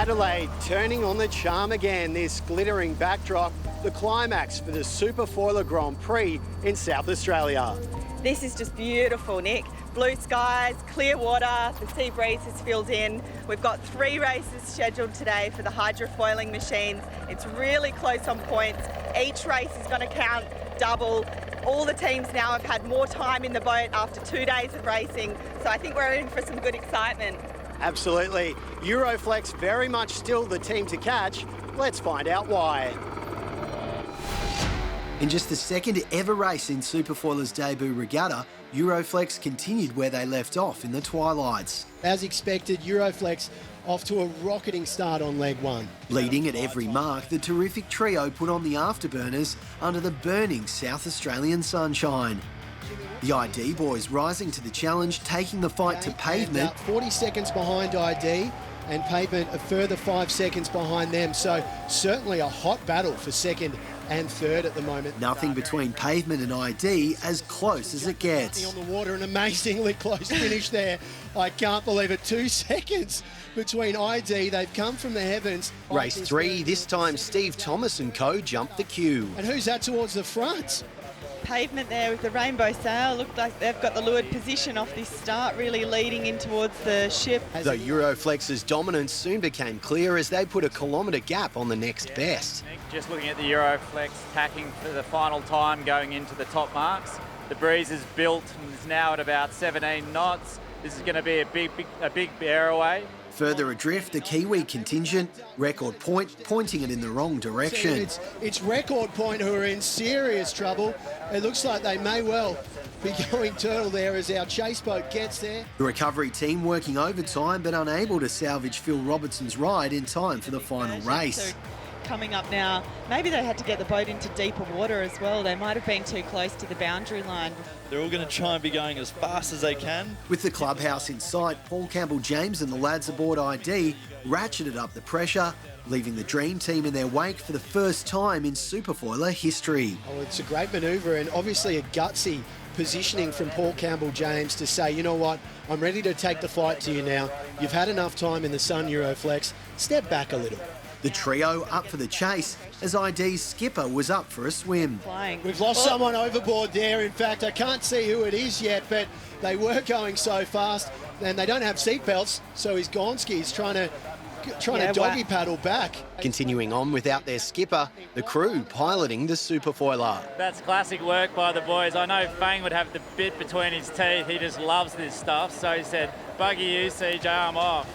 Adelaide turning on the charm again, this glittering backdrop, the climax for the Superfoiler Grand Prix in South Australia. This is just beautiful, Nick. Blue skies, clear water, the sea breeze has filled in. We've got 3 races scheduled today for the hydrofoiling machines. It's really close on points. Each race is going to count double. All the teams now have had more time in the boat after 2 days of racing, so I think we're in for some good excitement. Absolutely. Euroflex very much still the team to catch. Let's find out why. In just the second ever race in Superfoiler's debut regatta, Euroflex continued where they left off in the twilights. As expected, Euroflex off to a rocketing start on leg 1. Leading at every mark, the terrific trio put on the afterburners under the burning South Australian sunshine. The ID boys rising to the challenge, taking the fight to pavement. 40 seconds behind ID and pavement a further 5 seconds behind them. So certainly a hot battle for second and third at the moment. Nothing between pavement and ID, as close as it gets. On the water, an amazingly close finish there. I can't believe it. 2 seconds between ID. They've come from the heavens. Race 3, this time Steve Thomas and co jumped the queue. And who's that towards the front? Pavement there with the rainbow sail. Looked like they've got the leeward position off this start, really leading in towards the ship. Though Euroflex's dominance soon became clear as they put a kilometre gap on the next best. Just looking at the Euroflex tacking for the final time going into the top marks. The breeze is built and is now at about 17 knots. This is going to be a big bear away. Further adrift, the Kiwi contingent, Record Point pointing it in the wrong direction. It's Record Point who are in serious trouble. It looks like they may well be going turtle there as our chase boat gets there. The recovery team working overtime but unable to salvage Phil Robertson's ride in time for the final race. Coming up now, maybe they had to get the boat into deeper water as well. They might have been too close to the boundary line. They're all going to try and be going as fast as they can. With the clubhouse in sight, Paul Campbell-James and the lads aboard ID ratcheted up the pressure, leaving the Dream Team in their wake for the first time in Superfoiler history. Oh, it's a great manoeuvre and obviously a gutsy positioning from Paul Campbell-James to say, you know what, I'm ready to take the fight to you now. You've had enough time in the sun, Euroflex. Step back a little. The trio up for the chase as ID's skipper was up for a swim. We've lost someone overboard there. In fact, I can't see who it is yet, but they were going so fast and they don't have seatbelts, so he's Gonski's trying to doggy paddle back. Continuing on without their skipper, the crew piloting the Superfoiler. That's classic work by the boys. I know Fang would have the bit between his teeth. He just loves this stuff. So he said, "Buggy you, CJ, I'm off."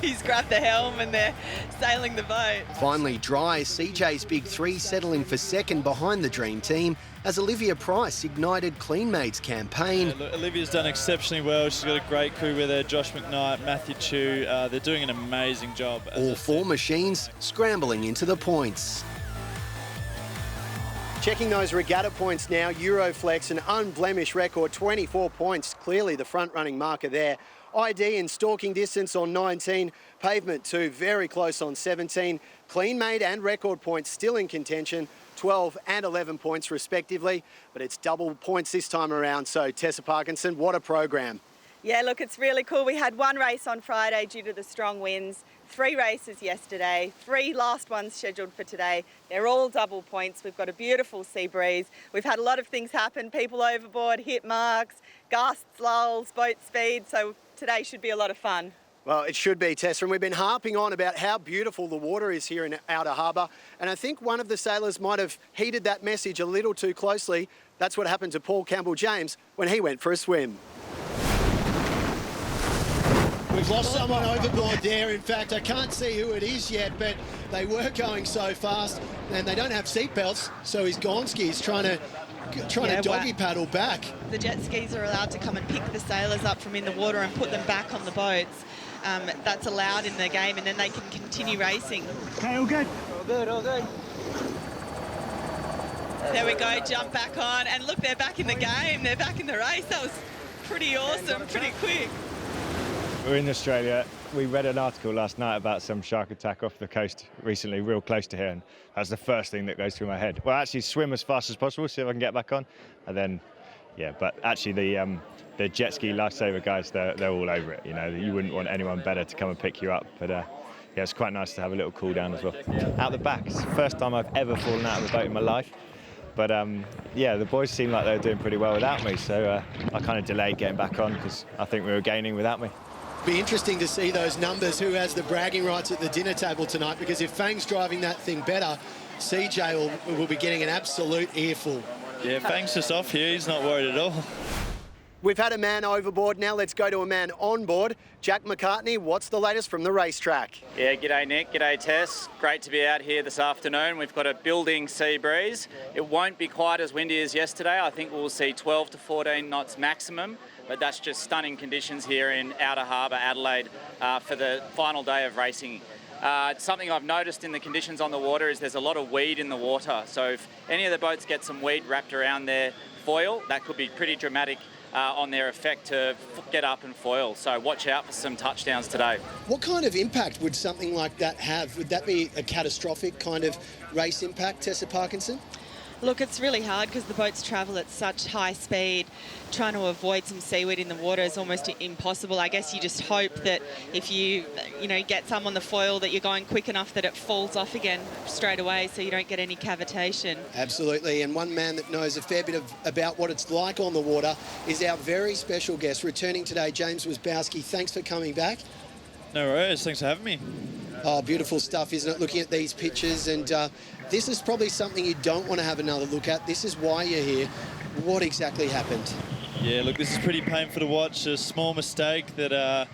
He's grabbed the helm and they're sailing the boat. Finally dry, CJ's Big 3 settling for second behind the Dream Team as Olivia Price ignited CleanMate's campaign. Yeah, look, Olivia's done exceptionally well. She's got a great crew with her, Josh McKnight, Matthew Chu. They're doing an amazing job. All 4 machines scrambling into the points. Checking those regatta points now, Euroflex, an unblemished record, 24 points, clearly the front-running marker there. ID in stalking distance on 19, Pavement 2 very close on 17, CleanMate and Record Point still in contention, 12 and 11 points respectively, but it's double points this time around. So Tessa Parkinson, what a program. Yeah, look, it's really cool. We had 1 race on Friday due to the strong winds, 3 races yesterday, 3 last ones scheduled for today. They're all double points. We've got a beautiful sea breeze. We've had a lot of things happen, people overboard, hit marks, gusts, lulls, boat speed, so today should be a lot of fun. Well, it should be, Tessa, and we've been harping on about how beautiful the water is here in Outer Harbour, and I think one of the sailors might have heeded that message a little too closely. That's what happened to Paul Campbell-James when he went for a swim. We've lost someone overboard there. In fact, I can't see who it is yet, but they were going so fast and they don't have seatbelts, so he's Gonski's trying to doggy paddle back. The jet skis are allowed to come and pick the sailors up from in the water and put them back on the boats. That's allowed in the game, and then they can continue racing. Okay, all good? All good, all good. There we go, jump back on, and look, they're back in the game, they're back in the race. That was pretty awesome, pretty quick. We're in Australia. We read an article last night about some shark attack off the coast recently, real close to here, and that's the first thing that goes through my head. Well, actually swim as fast as possible, see if I can get back on, and then, yeah, but actually the jet ski lifesaver guys, they're all over it. You know, you wouldn't want anyone better to come and pick you up, but yeah, it's quite nice to have a little cool down as well. Out the back, it's the first time I've ever fallen out of a boat in my life. But yeah, the boys seemed like they were doing pretty well without me, so I kind of delayed getting back on because I think we were gaining without me. Be interesting to see those numbers, who has the bragging rights at the dinner table tonight, because if Fang's driving that thing better, CJ will be getting an absolute earful. Yeah, Fang's just off here. He's not worried at all. We've had a man overboard, now let's go to a man on board. Jack McCartney, what's the latest from the racetrack? Yeah, g'day Nick, g'day Tess. Great to be out here this afternoon. We've got a building sea breeze. It won't be quite as windy as yesterday. I think we'll see 12 to 14 knots maximum, but that's just stunning conditions here in Outer Harbour, Adelaide, for the final day of racing. Something I've noticed in the conditions on the water is there's a lot of weed in the water. So if any of the boats get some weed wrapped around their foil, that could be pretty dramatic on their effect to get up and foil. So watch out for some touchdowns today. What kind of impact would something like that have? Would that be a catastrophic kind of race impact, Tessa Parkinson? Look, it's really hard because the boats travel at such high speed. Trying to avoid some seaweed in the water is almost impossible. I guess you just hope that if you get some on the foil, that you're going quick enough that it falls off again straight away so you don't get any cavitation. Absolutely, and one man that knows a fair bit about what it's like on the water is our very special guest returning today, James Wasbowski. Thanks for coming back. No worries, thanks for having me. Oh, beautiful stuff, isn't it, looking at these pictures? And this is probably something you don't want to have another look at. This is why you're here. What exactly happened? Yeah, look, this is pretty painful to watch. A small mistake that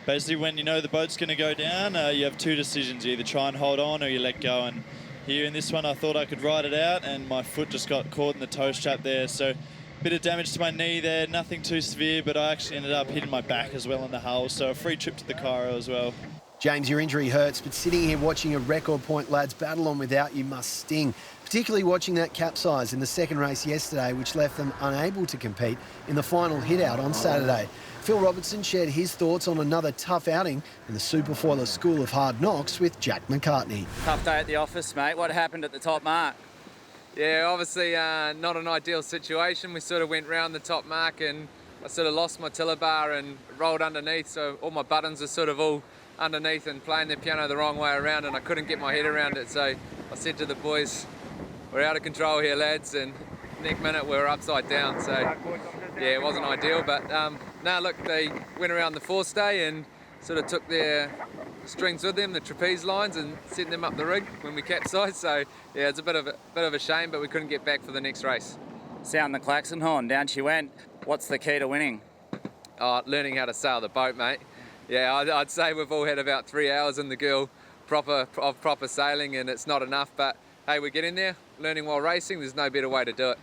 basically when you know the boat's going to go down, you have two decisions. You either try and hold on or you let go. And here in this one, I thought I could ride it out, and my foot just got caught in the toe strap there. So a bit of damage to my knee there, nothing too severe, but I actually ended up hitting my back as well in the hull. So a free trip to the chiro as well. James, your injury hurts, but sitting here watching a record point lads battle on without you must sting, particularly watching that capsize in the second race yesterday, which left them unable to compete in the final hit-out on Saturday. Phil Robertson shared his thoughts on another tough outing in the Superfoiler School of Hard Knocks with Jack McCartney. Tough day at the office, mate. What happened at the top mark? Yeah, obviously not an ideal situation. We sort of went round the top mark and I sort of lost my tiller bar and rolled underneath, so all my buttons are sort of all underneath and playing the piano the wrong way around, and I couldn't get my head around it. So I said to the boys, we're out of control here, lads, and next minute we were upside down. So yeah, it wasn't ideal, but no, look, they went around the forestay and sort of took their strings with them, the trapeze lines, and sent them up the rig when we capsized. So yeah, it's a bit of a shame, but we couldn't get back for the next race. Sound the klaxon horn, down she went. What's the key to winning? Learning how to sail the boat, mate. Yeah, I'd say we've all had about 3 hours in the gill of proper sailing, and it's not enough, but hey, we're getting there. Learning while racing, there's no better way to do it.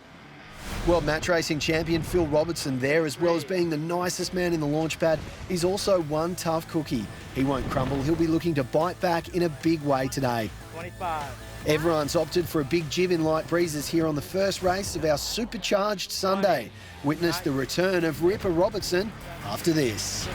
World match racing champion Phil Robertson there, as well as being the nicest man in the launch pad, is also one tough cookie. He won't crumble, he'll be looking to bite back in a big way today. 25. Everyone's opted for a big jib in light breezes here on the first race of our supercharged Sunday. Witness the return of Ripper Robertson after this.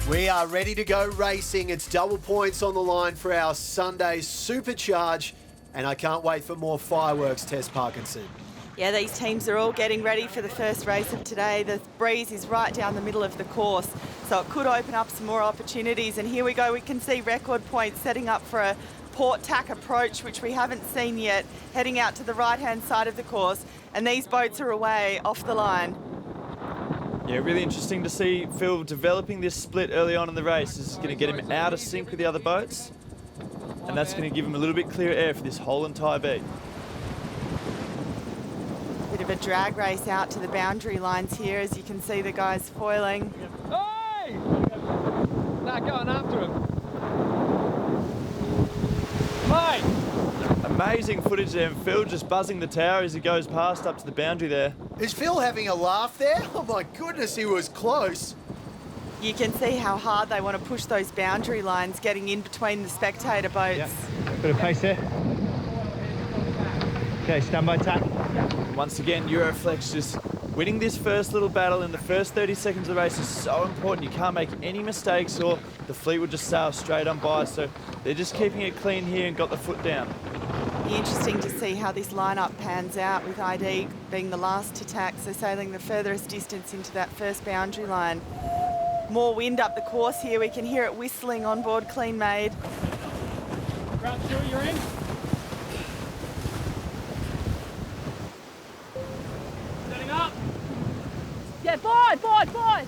We are ready to go racing. It's double points on the line for our Sunday Supercharge, and I can't wait for more fireworks, Tess Parkinson. Yeah, these teams are all getting ready for the first race of today. The breeze is right down the middle of the course, so it could open up some more opportunities. And here we go, we can see record points setting up for a port tack approach, which we haven't seen yet, heading out to the right-hand side of the course. And these boats are away off the line. Yeah, really interesting to see Phil developing this split early on in the race. This is going to get him out of sync with the other boats, and that's going to give him a little bit clearer air for this whole entire beat. Bit of a drag race out to the boundary lines here, as you can see the guys foiling. Hey! Not going after him. Mate! Amazing footage there, and Phil just buzzing the tower as he goes past up to the boundary there. Is Phil having a laugh there? Oh my goodness, he was close. You can see how hard they want to push those boundary lines, getting in between the spectator boats. Yeah. Bit of pace there. Okay, standby tack. Once again, Euroflex just Winning this first little battle in the first 30 seconds of the race is so important. You can't make any mistakes or the fleet will just sail straight on by. So they're just keeping it clean here and got the foot down. Be interesting to see how this lineup pans out with ID being the last to tack, so sailing the furthest distance into that first boundary line. More wind up the course here. We can hear it whistling on board Clean Made. Round 2, you're in. Setting up. Yeah, board. 2, 1.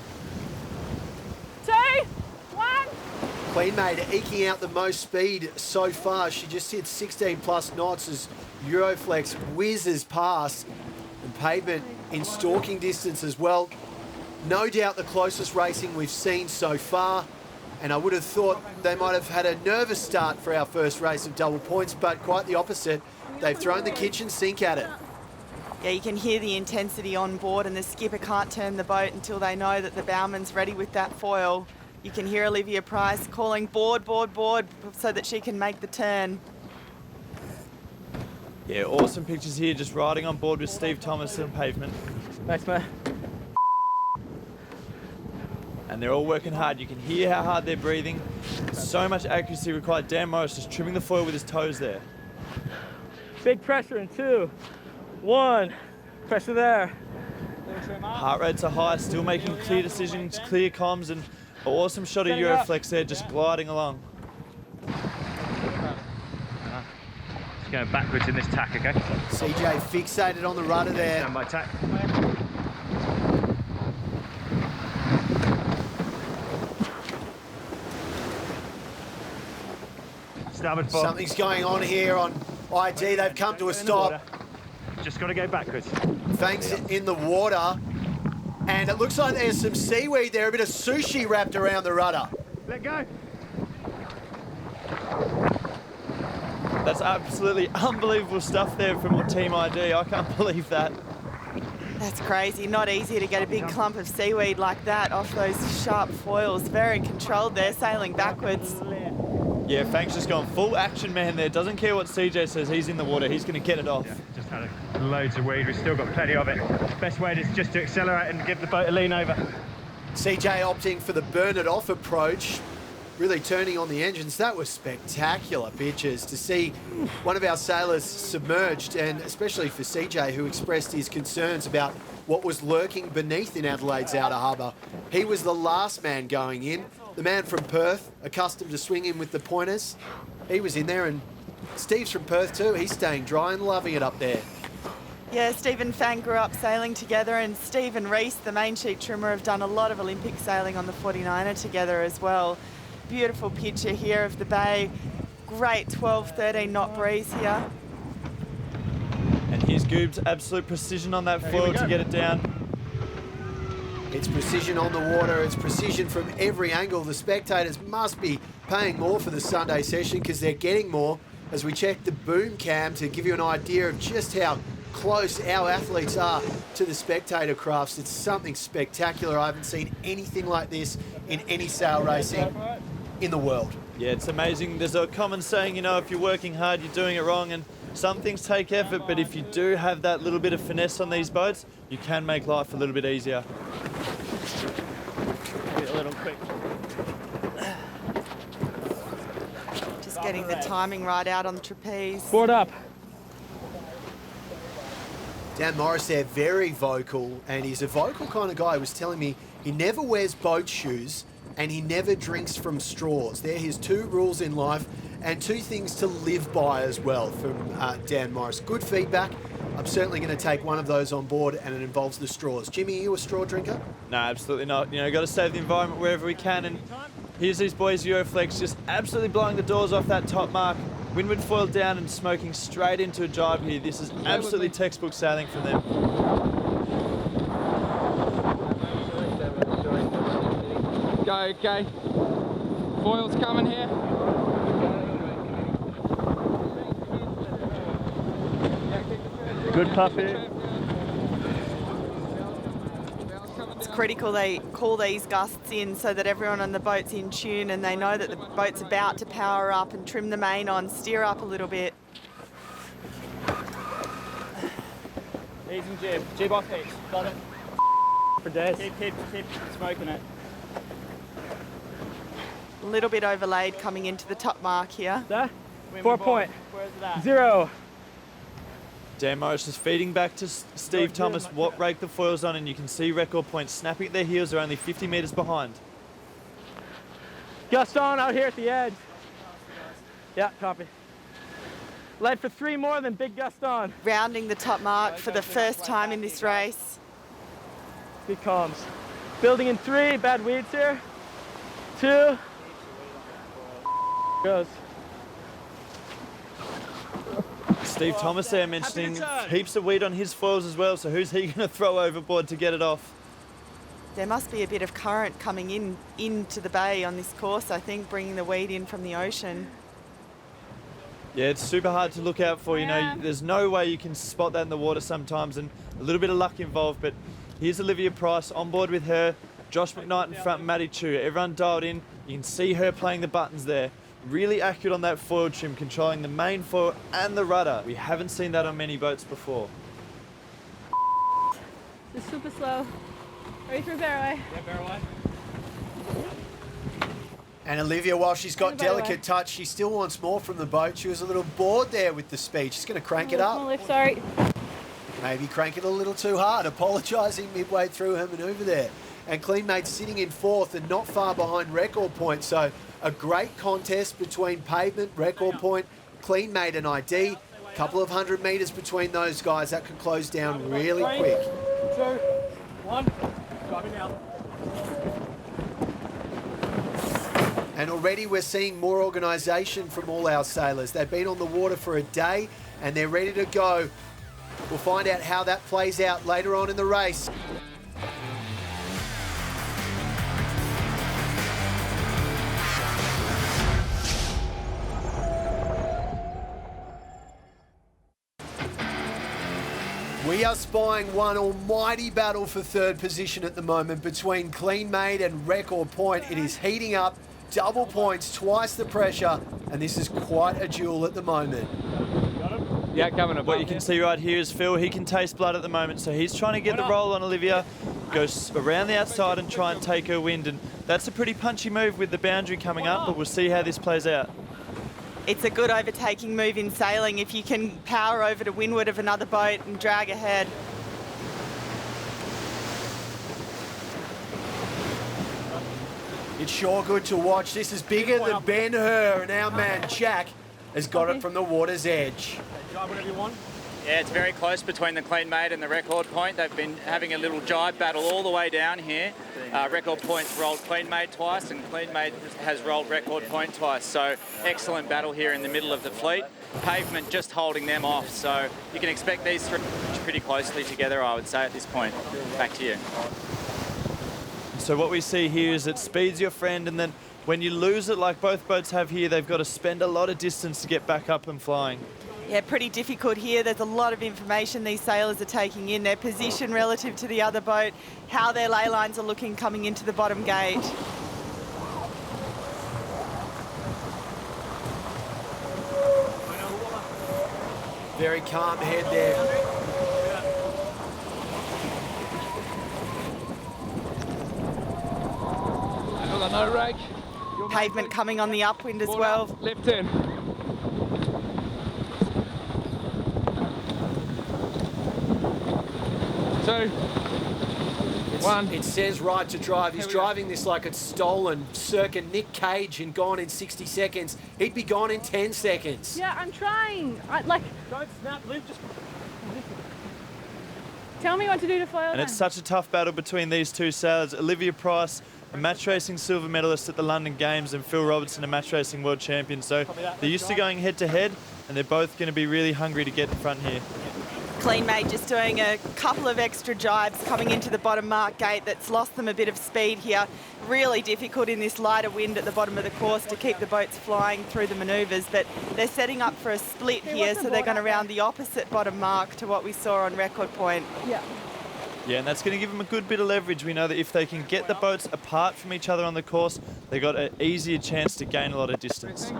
Clean Made eking out the most speed so far. She just hit 16 plus knots as Euroflex whizzes past, and Pavement in stalking distance as well. No doubt the closest racing we've seen so far, and I would have thought they might have had a nervous start for our first race of double points, but quite the opposite. They've thrown the kitchen sink at it. Yeah, you can hear the intensity on board, and the skipper can't turn the boat until they know that the bowman's ready with that foil. You can hear Olivia Price calling board so that she can make the turn. Yeah, awesome pictures here, just riding on board with Steve Thomas and Pavement. Thanks, mate. And they're all working hard. You can hear how hard they're breathing. So much accuracy required. Dan Morris just trimming the foil with his toes there. Big pressure in 2, 1. Pressure there. Heart rates are high, still making clear decisions, clear comms, and an awesome shot of Euroflex there, just gliding along. Just going backwards in this tack, okay? CJ fixated on the rudder there. Stand by tack. Starboard four. Something's going on here on ID. They've come to a stop. Just got to go backwards. Fangs in the water. And it looks like there's some seaweed there, a bit of sushi wrapped around the rudder. Let go. That's absolutely unbelievable stuff there from Team ID. I can't believe that. That's crazy. Not easy to get a big clump of seaweed like that off those sharp foils. Very controlled there, sailing backwards. Yeah, Fang's just gone full action man there. Doesn't care what CJ says. He's in the water. He's going to get it off. Yeah, just had loads of weed. We've still got plenty of it. Best way is just to accelerate and give the boat a lean over. CJ opting for the burn it off approach, really turning on the engines. That was spectacular pictures to see one of our sailors submerged, and especially for CJ, who expressed his concerns about what was lurking beneath in Adelaide's outer harbour. He was the last man going in. The man from Perth, accustomed to swinging with the pointers, he was in there, and Steve's from Perth too. He's staying dry and loving it up there. Yeah, Steve and Fang grew up sailing together, and Steve and Reese, the main sheet trimmer, have done a lot of Olympic sailing on the 49er together as well. Beautiful picture here of the bay. Great 12, 13 knot breeze here. And here's Goob's absolute precision on that foil to get it down. It's precision on the water, it's precision from every angle. The spectators must be paying more for the Sunday session because they're getting more. As we check the boom cam to give you an idea of just how close our athletes are to the spectator crafts. It's something spectacular. I haven't seen anything like this in any sail racing in the world. Yeah, it's amazing. There's a common saying, you know, if you're working hard, you're doing it wrong, and some things take effort, but if you do have that little bit of finesse on these boats, you can make life a little bit easier. A little quick. Just getting the timing right out on the trapeze. Board up. Dan Morris there, very vocal, and he's a vocal kind of guy. He was telling me he never wears boat shoes and he never drinks from straws. They're his 2 rules in life and 2 things to live by as well from Dan Morris. Good feedback. I'm certainly going to take one of those on board, and it involves the straws. Jimmy, are you a straw drinker? No, absolutely not. You know, got to save the environment wherever we can, and here's these boys, Euroflex, just absolutely blowing the doors off that top mark. Windward foil down and smoking straight into a jibe here. This is absolutely textbook sailing from them. Go, okay. Foil's coming here. Good puppy. It's critical they call these gusts in so that everyone on the boat's in tune and they know that the boat's about to power up and trim the main on, steer up a little bit. Ease and jib. Jib off each. Got it. for days. Keep smoking it. A little bit overlaid coming into the top mark here. There? 4 point. Where's it at? 0. Dan Morris is feeding back to Steve Thomas what rake the foil's on, and you can see record points snapping at their heels. They're only 50 metres behind. Gaston out here at the edge. Yeah, copy. Led for 3 more than Big Gaston. Rounding the top mark for the first time in this race. Good calms. Building in 3, bad weeds here. 2. Goes. Steve Thomas there mentioning heaps of weed on his foils as well, so who's he going to throw overboard to get it off? There must be a bit of current coming into the bay on this course, I think, bringing the weed in from the ocean. Yeah, it's super hard to look out for, you know, there's no way you can spot that in the water sometimes, and a little bit of luck involved, but here's Olivia Price on board with her, Josh McKnight in front, Maddie Chu, everyone dialed in, you can see her playing the buttons there. Really accurate on that foil trim, controlling the main foil and the rudder. We haven't seen that on many boats before. This is super slow. Ready for Barroway? Yeah, Barroway. And Olivia, while she's got delicate touch, she still wants more from the boat. She was a little bored there with the speed. She's going to crank it up. Lift, sorry. Maybe crank it a little too hard, apologising midway through her manoeuvre there. And Cleanmate sitting in 4th and not far behind record point. So a great contest between Pavement, record point, Cleanmate and ID. A couple of 100 metres between those guys. That could close down really quick. 2, 1, driving out. And already we're seeing more organisation from all our sailors. They've been on the water for a day and they're ready to go. We'll find out how that plays out later on in the race. We are spying one almighty battle for 3rd position at the moment between Cleanmate and Record Point. It is heating up, double points, twice the pressure, and this is quite a duel at the moment. Yeah, coming up. What you can see right here is Phil, he can taste blood at the moment, so he's trying to get the roll on Olivia, goes around the outside and try and take her wind, and that's a pretty punchy move with the boundary coming up, but we'll see how this plays out. It's a good overtaking move in sailing if you can power over to windward of another boat and drag ahead. It's sure good to watch. This is bigger than Ben-Hur, and our man Jack has got it from the water's edge. Drive whatever you want. Yeah, it's very close between the Cleanmate and the record point. They've been having a little jibe battle all the way down here. Record point's rolled Cleanmate twice and Cleanmate has rolled record point twice. So excellent battle here in the middle of the fleet. Pavement just holding them off. So you can expect these three pretty closely together, I would say, at this point. Back to you. So what we see here is it speeds your friend, and then when you lose it, like both boats have here, they've got to spend a lot of distance to get back up and flying. Yeah, pretty difficult here. There's a lot of information these sailors are taking in, their position relative to the other boat, how their ley lines are looking coming into the bottom gate. Very calm head there. No rake. Pavement coming on the upwind as well. Left in. Two. One. It says right to drive. He's driving this like it's stolen. Circa Nick Cage and gone in 60 seconds. He'd be gone in 10 seconds. Yeah, I'm trying. Don't snap, Luke, just... Tell me what to do to foil And it's such a tough battle between these two sailors. Olivia Price, a match racing silver medalist at the London Games, and Phil Robertson, a match racing world champion. So they're used to going head to head, and they're both going to be really hungry to get in front here. Cleanmate just doing a couple of extra jibes coming into the bottom mark gate that's lost them a bit of speed here. Really difficult in this lighter wind at the bottom of the course to keep the boats flying through the manoeuvres, but they're setting up for a split here, so they're going to round the opposite bottom mark to what we saw on record point. Yeah. Yeah, and that's going to give them a good bit of leverage. We know that if they can get the boats apart from each other on the course, they've got an easier chance to gain a lot of distance.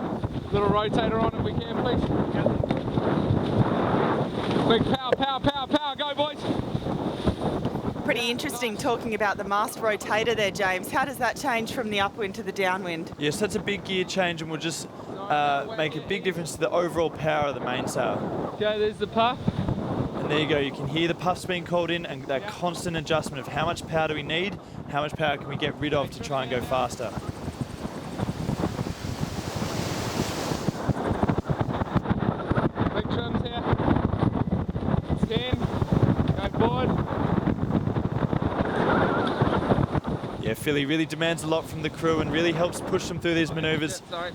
Little rotator on if we can, please. Big power, power, power, power. Go, boys. Pretty interesting talking about the mast rotator there, James. How does that change from the upwind to the downwind? Yes, that's a big gear change and will just make a big difference to the overall power of the mainsail. Okay, there's the puff. And there you go, you can hear the puffs being called in and that constant adjustment of how much power do we need, how much power can we get rid of to try and go faster. Big trims here. 10. Go forward. Yeah, Philly really demands a lot from the crew and really helps push them through these manoeuvres. Sorry.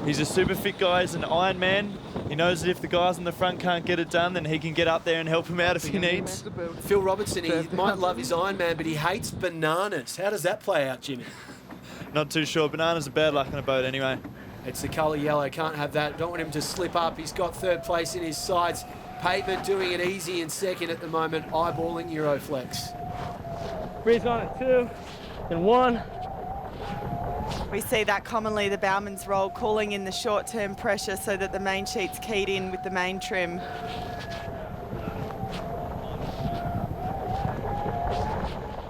He's a super fit guy, he's an Iron Man. He knows that if the guys in the front can't get it done, then he can get up there and help him out if he needs. Phil Robertson, he might love his Iron Man, but he hates bananas. How does that play out, Jimmy? Not too sure. Bananas are bad luck on a boat anyway. It's the colour yellow, can't have that. Don't want him to slip up. He's got third place in his sides. Pavement doing it easy in second at the moment, eyeballing Euroflex. Breeze on it, 2 and 1. We see that commonly, the bowman's roll, calling in the short-term pressure so that the main sheet's keyed in with the main trim.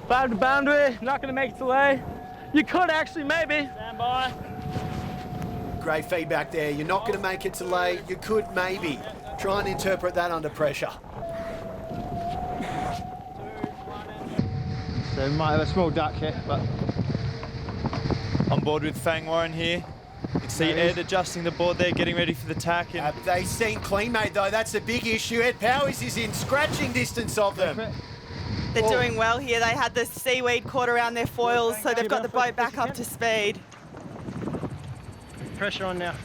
Five to boundary, not going to make it to lay. You could actually, maybe. Stand by. Great feedback there. You're not going to make it to lay. You could maybe. Try and interpret that under pressure. So we might have a small duck here, but... On board with Fang Warren here. You can see Ed adjusting the board there, getting ready for the tack. And They seem clean made though, that's a big issue. Ed Powers is in scratching distance of them. They're doing well here. They had the seaweed caught around their foils, so they've got the boat back up to speed. Pressure on now.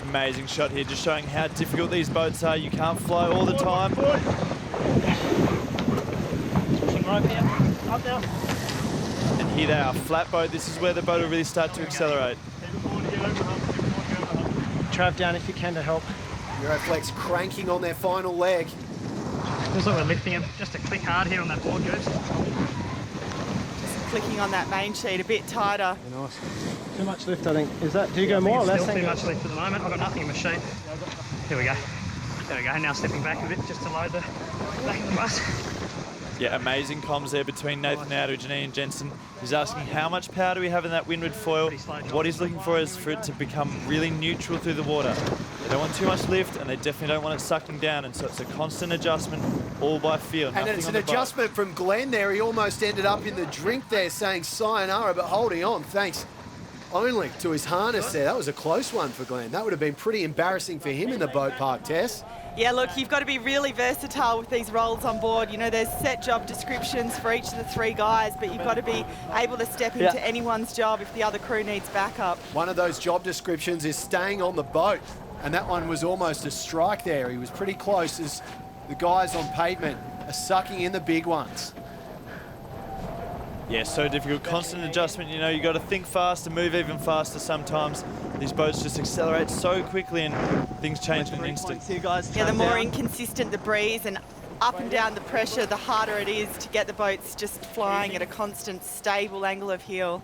amazing shot here, just showing how difficult these boats are. You can't fly all the time. And here they are, flat boat. This is where the boat will really start to accelerate. Trav down if you can to help. Euroflex cranking on their final leg. Looks like we're lifting him. Just a click hard here on that board, Goose. Just clicking on that main sheet a bit tighter. Nice. Too much lift, I think. Is that? Do you go more or less? Still too much lift at the moment. I've got nothing in my sheet. Here we go. There we go. Now stepping back a bit just to load the back of the bus. Yeah, amazing comms there between Nathan Outridge and Ian Jensen. He's asking how much power do we have in that windward foil. What he's looking for is for it to become really neutral through the water. They don't want too much lift, and they definitely don't want it sucking down, and so it's a constant adjustment, all by feel. And it's an adjustment from Glenn there. He almost ended up in the drink there saying sayonara, but holding on, thanks only to his harness there. That was a close one for Glenn. That would have been pretty embarrassing for him in the boat park, Tess. Yeah, look, you've got to be really versatile with these roles on board. You know, there's set job descriptions for each of the three guys, but you've got to be able to step into anyone's job if the other crew needs backup. One of those job descriptions is staying on the boat, and that one was almost a strike there. He was pretty close as the guys on pavement are sucking in the big ones. Yeah, so difficult. Constant adjustment. You know, you got to think fast and move even faster sometimes. These boats just accelerate so quickly and things change in an instant. Yeah, the more inconsistent the breeze and up and down the pressure, the harder it is to get the boats just flying at a constant, stable angle of heel.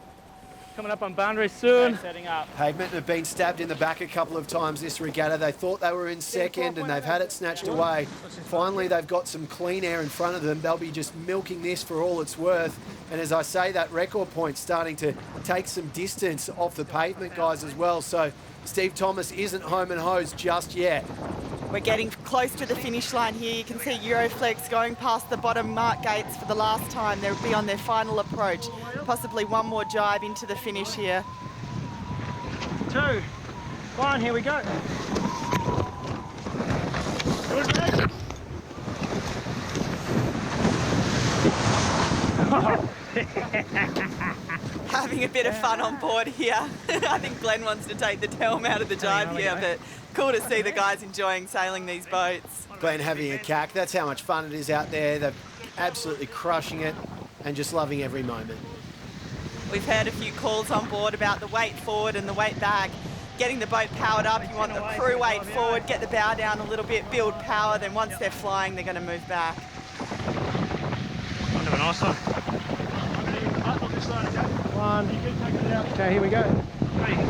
Coming up on boundary soon. Setting up. Pavement have been stabbed in the back a couple of times this regatta. They thought they were in second and they've had it snatched away. Finally, they've got some clean air in front of them. They'll be just milking this for all it's worth. And as I say, that record point's starting to take some distance off the pavement guys as well. So Steve Thomas isn't home and hosed just yet. We're getting close to the finish line here. You can see Euroflex going past the bottom mark gates for the last time. They'll be on their final approach. Possibly one more jibe into the finish here. 2, 1, here we go. Having a bit of fun on board here. I think Glenn wants to take the helm out of the jibe here, but cool to see the guys enjoying sailing these boats. Glenn having a cack. That's how much fun it is out there. They're absolutely crushing it and just loving every moment. We've heard a few calls on board about the weight forward and the weight back. Getting the boat powered up, you want the crew weight forward, get the bow down a little bit, build power, then once they're flying, they're going to move back. Onto a nice one. 1. Okay, here we go. 3, 2.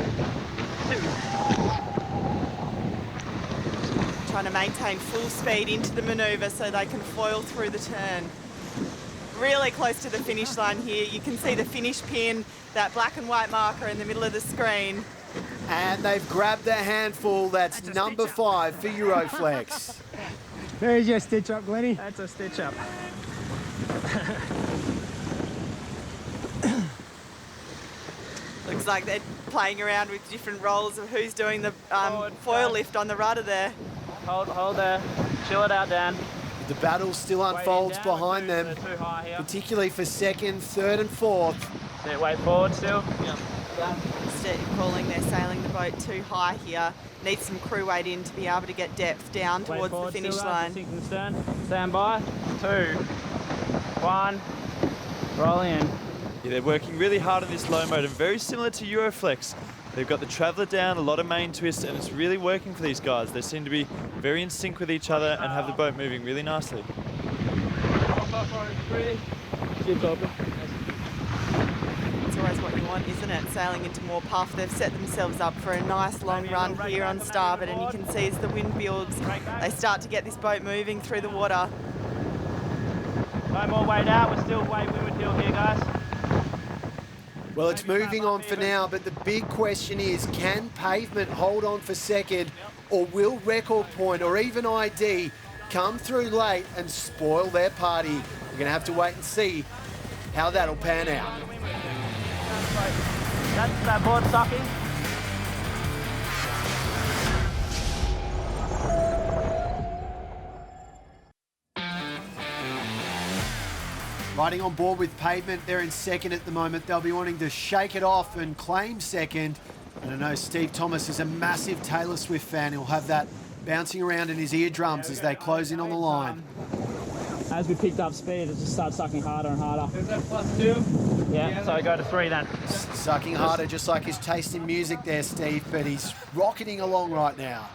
Trying to maintain full speed into the manoeuvre so they can foil through the turn. really close to the finish line here. You can see the finish pin, that black and white marker in the middle of the screen. And they've grabbed their handful. That's number 5 for Euroflex. There's your stitch up, Glennie. That's a stitch up. Looks like they're playing around with different roles of who's doing the foil lift on the rudder there. Hold there. Chill it out, Dan. The battle still unfolds behind them, particularly for second, third and fourth. Wait forward still. Steve calling they're sailing the boat too high here. Needs some crew weight in to be able to get depth down towards the finish line. Stand by. 2, 1. Roll in. Yeah, they're working really hard on this low mode and very similar to Euroflex. They've got the traveller down, a lot of main twist, and it's really working for these guys. They seem to be very in sync with each other and have the boat moving really nicely. Ship's open. It's always what you want, isn't it? Sailing into more puff. They've set themselves up for a nice long run here on starboard, and you can see as the wind builds, they start to get this boat moving through the water. No more weight out. We're still way windward hill here, guys. Well, it's moving on for now, but the big question is, can Pavement hold on for second, or will Record Point or even ID come through late and spoil their party? We're going to have to wait and see how that'll pan out. That's that board sucking. Riding on board with Pavement, they're in second at the moment. They'll be wanting to shake it off and claim second. And I know Steve Thomas is a massive Taylor Swift fan. He'll have that bouncing around in his eardrums as they close in on the line. As we picked up speed, it just started sucking harder and harder. Is that +2? Yeah, so I go to 3 then. Sucking harder, just like his taste in music there, Steve, but he's rocketing along right now.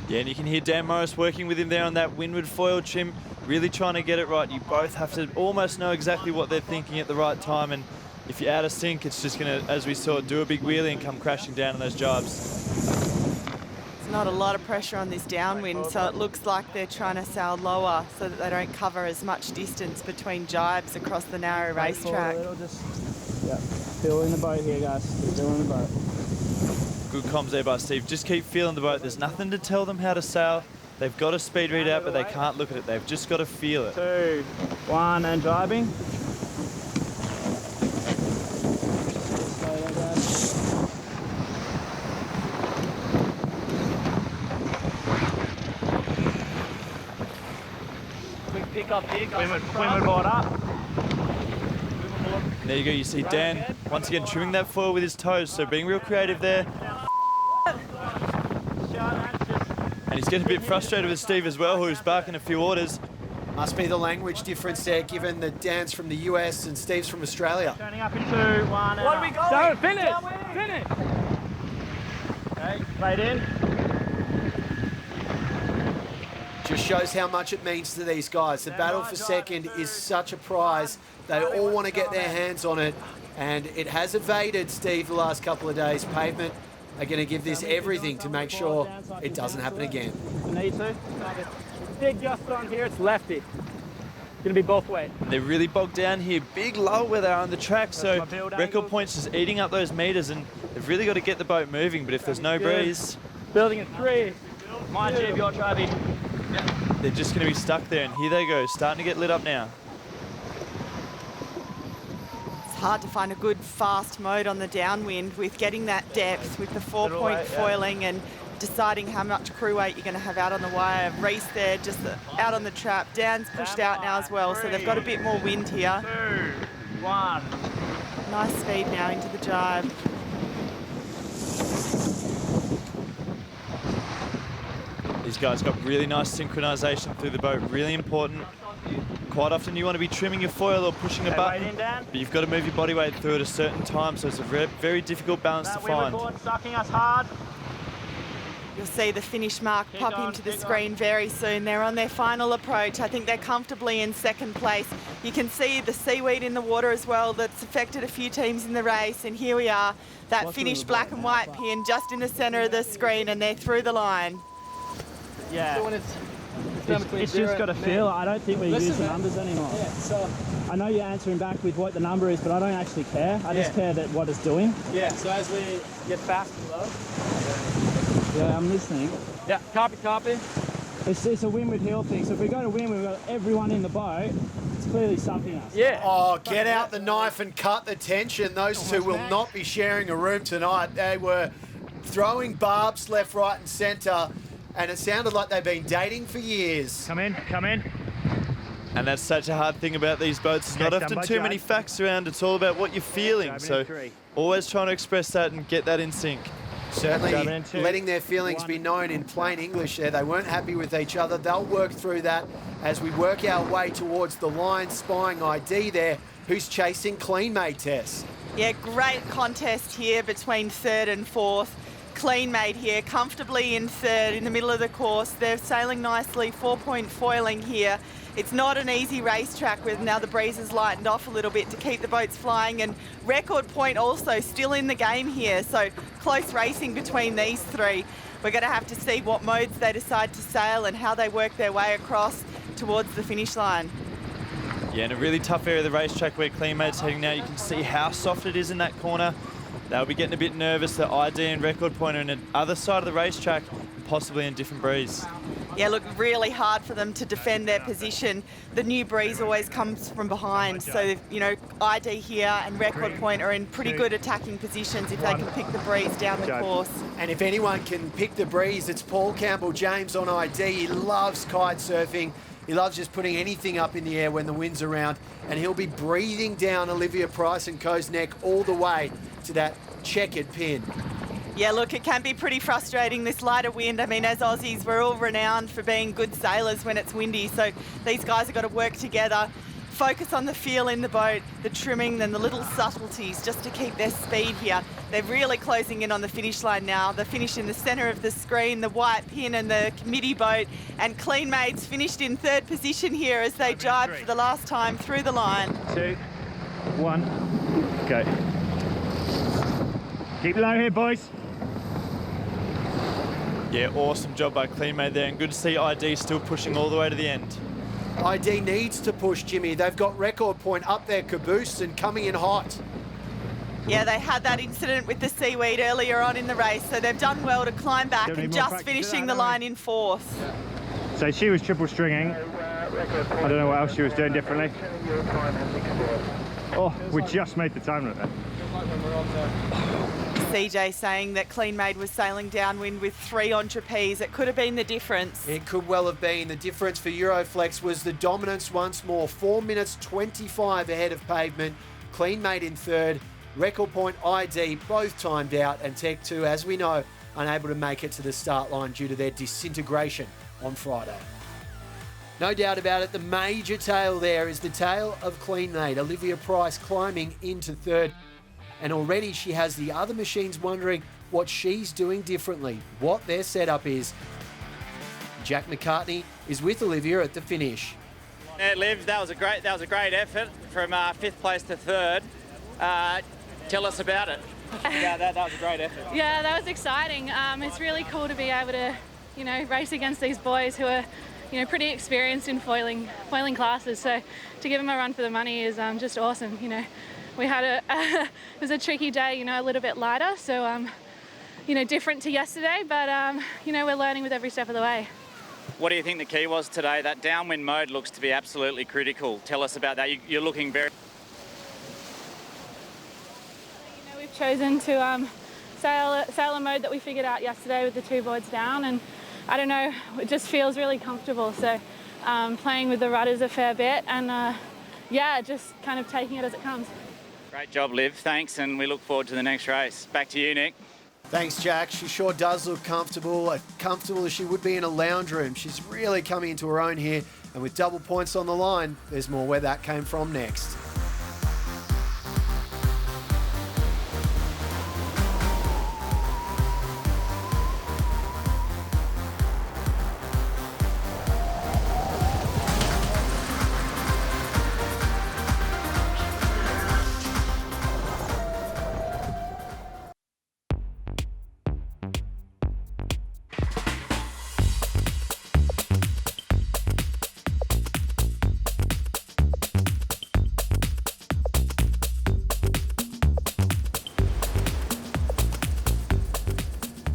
Yeah, and you can hear Dan Morris working with him there on that windward foil trim, really trying to get it right. You both have to almost know exactly what they're thinking at the right time, and if you're out of sync, it's just going to, as we saw, do a big wheelie and come crashing down on those jibes. There's not a lot of pressure on this downwind, so it looks like they're trying to sail lower so that they don't cover as much distance between jibes across the narrow racetrack. Feel in the boat here, guys. Feel in the boat. Good comms there by Steve. Just keep feeling the boat. There's nothing to tell them how to sail. They've got a speed readout, but they can't look at it. They've just got to feel it. 2, 1, and driving. Quick pick up here, windward board up. There you go. You see Dan once again trimming that foil with his toes, so being real creative there. And he's getting a bit frustrated with Steve as well, who's barking a few orders. Must be the language difference there, given the Dan's from the US and Steve's from Australia. Turning up in 2, 1, and What are we going? Don't finish! Finish! Okay, right in. Just shows how much it means to these guys. The battle for second is such a prize. They all want to get their hands on it, and it has evaded Steve the last couple of days. Pavement are going to give this everything to make sure it doesn't happen again. Need to. Big gust on here, it's lefty. Gonna be both ways. They're really bogged down here. Big lull where they are on the track, so Record Point's just eating up those meters, and they've really got to get the boat moving, but if there's no breeze... Building at 3. My jib, your Travi. They're just going to be stuck there, and here they go, starting to get lit up now. It's hard to find a good fast mode on the downwind with getting that depth with the 4-point foiling and deciding how much crew weight you're going to have out on the wire. Reese there just out on the trap. Dan's pushed out now as well, so they've got a bit more wind here. 2, 1. Nice speed now into the jibe. These guys got really nice synchronization through the boat, really important. Quite often you want to be trimming your foil or pushing a button, but you've got to move your body weight through at a certain time, so it's a very difficult balance to find. Sucking us hard. You'll see the finish mark pop into the screen very soon. They're on their final approach. I think they're comfortably in second place. You can see the seaweed in the water as well that's affected a few teams in the race, and here we are, that finished black and white pin just in the centre of the screen, and they're through the line. Yeah. It's just got a feel. I don't think we use the numbers anymore. Yeah, so I know you're answering back with what the number is, but I don't actually care. I just care that what it's doing. yeah, so as we get fast and low. Yeah, I'm listening. Yeah, copy. It's a windward heel thing. So if we go to wind, we've got everyone in the boat. It's clearly something us. Yeah. Oh, get out the knife and cut the tension. Those two will not be sharing a room tonight. They were throwing barbs left, right and centre, and it sounded like they've been dating for years. Come in. And that's such a hard thing about these boats. There's not often too many facts around. It's all about what you're feeling. So always trying to express that and get that in sync. Certainly letting their feelings be known in plain English there. They weren't happy with each other. They'll work through that as we work our way towards the line, spying ID there, who's chasing clean made Tess. Yeah, great contest here between third and fourth. Clean made here, comfortably in third in the middle of the course. They're sailing nicely, 4-point foiling here. It's not an easy racetrack with now the breeze has lightened off a little bit to keep the boats flying, and Record Point also still in the game here, so close racing between these three. We're going to have to see what modes they decide to sail and how they work their way across towards the finish line. Yeah, in a really tough area of the racetrack where Clean Mate's heading now, you can see how soft it is in that corner. They'll be getting a bit nervous that ID and Record Point are on the other side of the racetrack, possibly in different breeze. Yeah, look, really hard for them to defend their position. The new breeze always comes from behind, so, you know, ID here and Record Point are in pretty good attacking positions if they can pick the breeze down the course. And if anyone can pick the breeze, it's Paul Campbell-James on ID. He loves kite surfing. He loves just putting anything up in the air when the wind's around, and he'll be breathing down Olivia Price and Co's neck all the way to that checkered pin. Yeah, look, it can be pretty frustrating, this lighter wind. I mean, as Aussies, we're all renowned for being good sailors when it's windy, so these guys have got to work together, focus on the feel in the boat, the trimming and the little subtleties just to keep their speed here. They're really closing in on the finish line now. The finish in the centre of the screen, the white pin and the committee boat, and Clean Mates finished in third position here as they jibe for the last time through the line. 2, 1, go. Keep low here, boys. Yeah, awesome job by Clean Mate there, and good to see ID still pushing all the way to the end. ID needs to push, Jimmy. They've got Record Point up their caboose and coming in hot. Yeah, they had that incident with the seaweed earlier on in the race, so they've done well to climb back and just finishing the line in fourth. So she was triple stringing. I don't know what else she was doing differently. Oh, we just made the time limit. CJ saying that Clean Made was sailing downwind with 3 on trapeze. It could have been the difference. It could well have been. The difference for Euroflex was the dominance once more. 4 minutes 25 ahead of pavement. Clean Made in third. Record Point ID both timed out, and Tech 2, as we know, unable to make it to the start line due to their disintegration on Friday. No doubt about it, the major tail there is the tail of Clean Made. Olivia Price climbing into third. And already she has the other machines wondering what she's doing differently, what their setup is. Jack McCartney is with Olivia at the finish. Yeah, Liv, that was a great effort from 5th place to 3rd. Tell us about it. Yeah, that was a great effort. Yeah, that was exciting. It's really cool to be able to, you know, race against these boys who are, you know, pretty experienced in foiling classes. So to give them a run for the money is just awesome. You know, we had it was a tricky day, you know, a little bit lighter, so you know, different to yesterday, but you know, we're learning with every step of the way. What do you think the key was today? That downwind mode looks to be absolutely critical. Tell us about that. You're looking very... You know, we've chosen to sail a mode that we figured out yesterday with the 2 boards down, and I don't know, it just feels really comfortable. So playing with the rudders a fair bit, and yeah, just kind of taking it as it comes. Great job, Liv. Thanks, and we look forward to the next race. Back to you, Nick. Thanks, Jack. She sure does look comfortable as she would be in a lounge room. She's really coming into her own here, and with double points on the line, there's more where that came from next.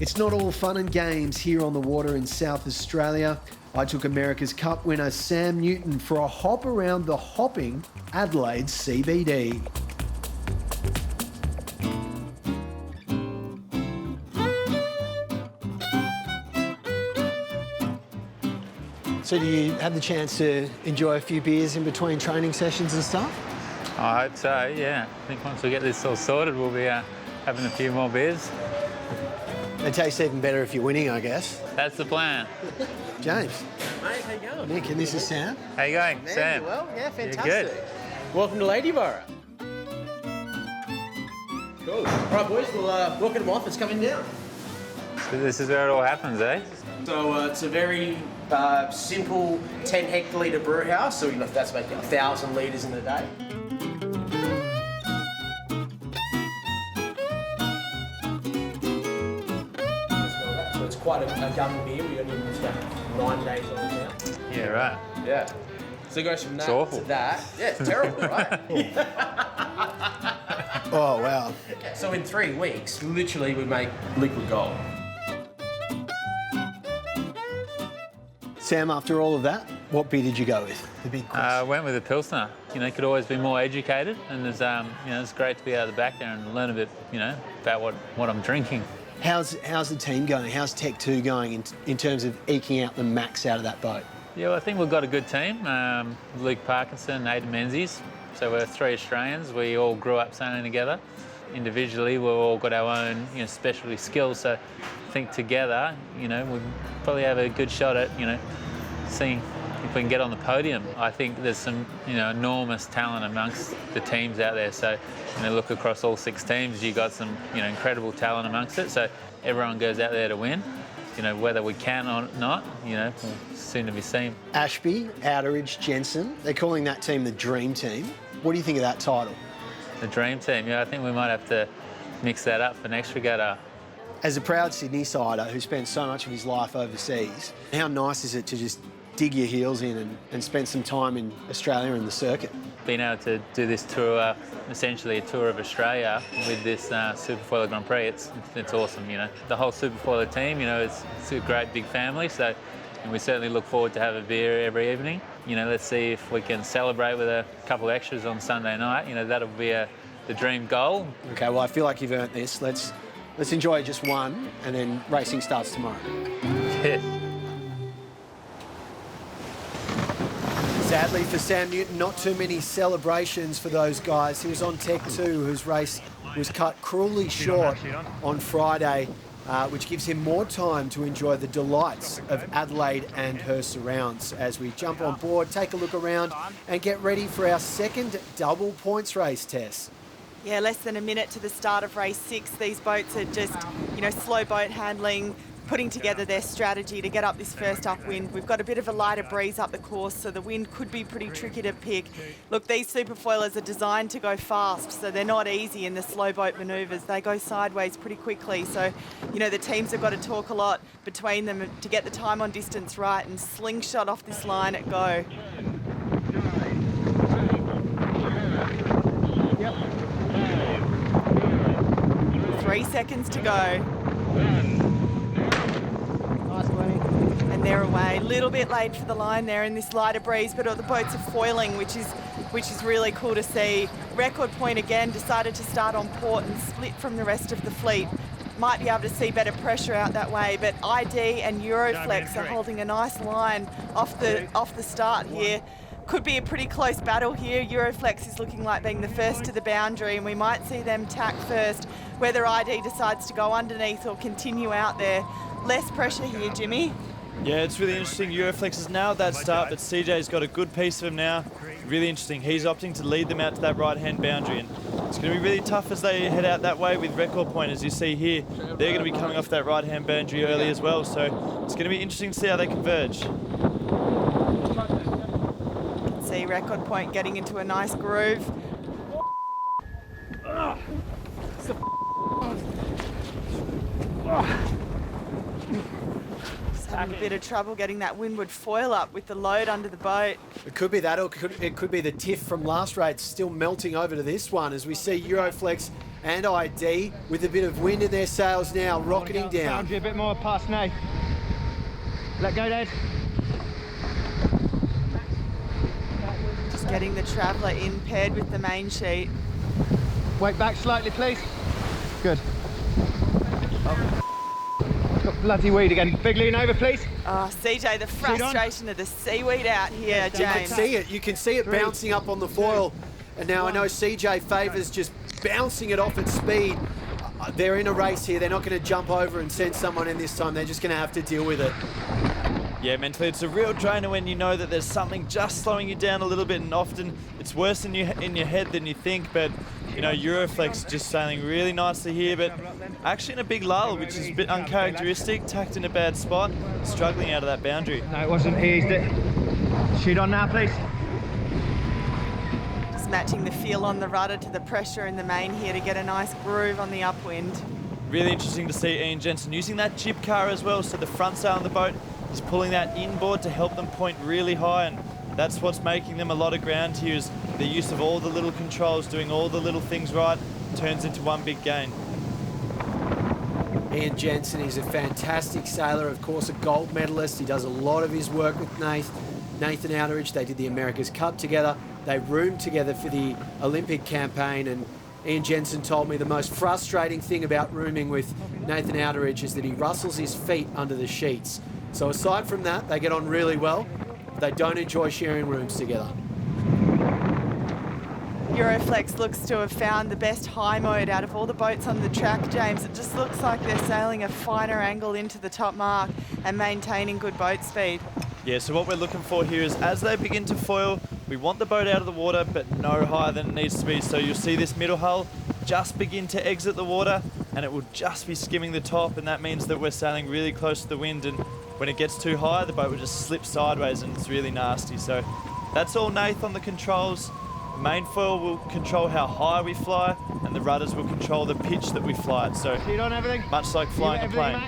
It's not all fun and games here on the water in South Australia. I took America's Cup winner Sam Newton for a hop around the hopping Adelaide CBD. So do you have the chance to enjoy a few beers in between training sessions and stuff? I hope so, yeah. I think once we get this all sorted, we'll be having a few more beers. They taste even better if you're winning, I guess. That's the plan. James. Mate, how you going? Nick, and this is Sam. How you going, Man, Sam? you well? Yeah, fantastic. You're good. Welcome to Ladyborough. Cool. All right, boys, we'll welcome them off. It's coming down. So this is where it all happens, eh? So it's a very simple 10 hectolitre brew house. So that's making 1,000 litres in a day. So it's quite a young beer. We only use about 9 days on it now. Yeah, right. Yeah. So it goes from that awful. to that. Yeah, it's terrible, right? Oh, wow. So in 3 weeks, literally we make liquid gold. Sam, after all of that, what beer did you go with? The big question. Went with a Pilsner. You know, could always be more educated, and there's, you know, it's great to be out of the back there and learn a bit, you know, about what I'm drinking. How's the team going? How's Tech 2 going in terms of eking out the max out of that boat? Yeah, well, I think we've got a good team. Luke Parkinson, Aidan Menzies. So we're 3 Australians. We all grew up sailing together. Individually, we've all got our own, you know, specialty skills. So I think together, you know, we probably have a good shot at, you know, seeing if we can get on the podium. I think there's some, you know, enormous talent amongst the teams out there. So, you know, look across all 6 teams, you've got some, you know, incredible talent amongst it. So everyone goes out there to win. You know, whether we can or not, you know, soon to be seen. Ashby, Outeridge, Jensen, they're calling that team the Dream Team. What do you think of that title? The Dream Team, yeah, I think we might have to mix that up for next regatta. As a proud Sydney-sider who spent so much of his life overseas, how nice is it to just dig your heels in and spend some time in Australia and the circuit? Being able to do this tour, essentially a tour of Australia with this Superfoiler Grand Prix, it's awesome, you know. The whole Superfoiler team, you know, it's a great big family, so and we certainly look forward to have a beer every evening. You know, let's see if we can celebrate with a couple extras on Sunday night. You know, that'll be the dream goal. Okay, well, I feel like you've earned this. Let's enjoy just one, and then racing starts tomorrow. Yeah. Sadly for Sam Newton, not too many celebrations for those guys. He was on Tech 2, whose race was cut cruelly short on Friday, which gives him more time to enjoy the delights of Adelaide and her surrounds. As we jump on board, take a look around and get ready for our second double points race test. Yeah, less than a minute to the start of race 6. These boats are just, you know, slow boat handling, putting together their strategy to get up this first upwind. We've got a bit of a lighter breeze up the course, so the wind could be pretty tricky to pick. Look, these Superfoilers are designed to go fast, so they're not easy in the slow boat manoeuvres. They go sideways pretty quickly, so, you know, the teams have got to talk a lot between them to get the time on distance right and slingshot off this line at go. Yep. 3 seconds to go. And they're away. A little bit late for the line there in this lighter breeze, but the boats are foiling, which is really cool to see. Record Point again decided to start on port and split from the rest of the fleet. Might be able to see better pressure out that way, but ID and Euroflex are holding a nice line off the start here. Could be a pretty close battle here. Euroflex is looking like being the first to the boundary, and we might see them tack first. Whether ID decides to go underneath or continue out there. Less pressure here, Jimmy. Yeah, it's really interesting. Euroflex has nailed that start, but CJ's got a good piece of him now. Really interesting. He's opting to lead them out to that right-hand boundary, and it's going to be really tough as they head out that way with Record Point, as you see here. They're going to be coming off that right-hand boundary early as well, so it's going to be interesting to see how they converge. See Record Point getting into a nice groove. Just having a bit of trouble getting that windward foil up with the load under the boat. It could be that, or it could be the tiff from last race still melting over to this one, as we see Euroflex And ID with a bit of wind in their sails now, rocketing down. Boundary a bit more past Nate. Let go, Dad. Just getting the Traveller in paired with the main sheet. Wait back slightly, please. Good. Got bloody weed again. Big lean over, please. Oh, CJ, the frustration of the seaweed out here, James. You can see it. You can see it bouncing up on the foil. And now I know CJ favours just bouncing it off at speed. They're in a race here. They're not going to jump over and send someone in this time. They're just going to have to deal with it. Yeah, mentally it's a real drainer when you know that there's something just slowing you down a little bit, and often it's worse in your head than you think. But you know, Euroflex just sailing really nicely here, but actually in a big lull, which is a bit uncharacteristic, tacked in a bad spot, struggling out of that boundary. No, it wasn't. He eased it. Shoot on now, please. Just matching the feel on the rudder to the pressure in the main here to get a nice groove on the upwind. Really interesting to see Ian Jensen using that jib car as well, so the front sail on the boat is pulling that inboard to help them point really high, and that's what's making them a lot of ground here, is the use of all the little controls, doing all the little things right, turns into one big gain. Ian Jensen is a fantastic sailor, of course a gold medalist. He does a lot of his work with Nathan Outteridge. They did the America's Cup together. They roomed together for the Olympic campaign, and Ian Jensen told me the most frustrating thing about rooming with Nathan Outteridge is that he rustles his feet under the sheets. So aside from that, they get on really well. They don't enjoy sharing rooms together. Euroflex looks to have found the best high mode out of all the boats on the track, James. It just looks like they're sailing a finer angle into the top mark and maintaining good boat speed. Yeah, so what we're looking for here is as they begin to foil, we want the boat out of the water, but no higher than it needs to be. So you'll see this middle hull just begin to exit the water, and it will just be skimming the top, and that means that we're sailing really close to the wind, and when it gets too high, the boat will just slip sideways, and it's really nasty. So that's all Nath on the controls. The main foil will control how high we fly, and the rudders will control the pitch that we fly at. So on everything. Much like flying a plane.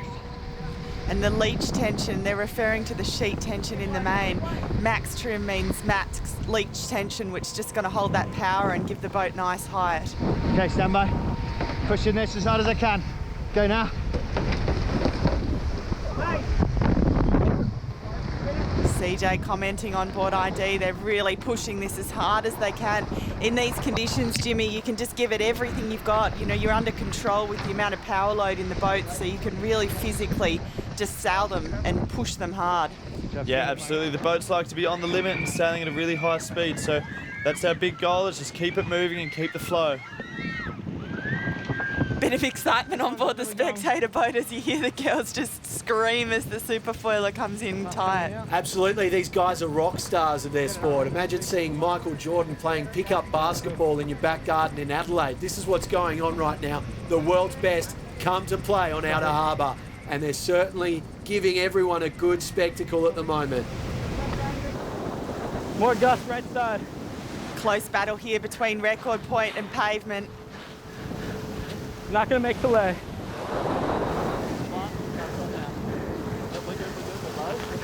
And the leech tension, they're referring to the sheet tension in the main. Max trim means max leech tension, which is just going to hold that power and give the boat nice height. Okay, stand by. Pushing this as hard as I can. Go now. CJ commenting on board ID, they're really pushing this as hard as they can. In these conditions, Jimmy, you can just give it everything you've got. You know, you're under control with the amount of power load in the boat, so you can really physically just sail them and push them hard. Yeah, absolutely. The boats like to be on the limit and sailing at a really high speed, so that's our big goal, is just keep it moving and keep the flow. Bit of excitement on board the spectator boat as you hear the girls just scream as the Superfoiler comes in tight. Absolutely, these guys are rock stars of their sport. Imagine seeing Michael Jordan playing pickup basketball in your back garden in Adelaide. This is what's going on right now. The world's best come to play on Outer Harbour, and they're certainly giving everyone a good spectacle at the moment. More gust right side. Close battle here between Record Point and Pavement. Not going to make the lay.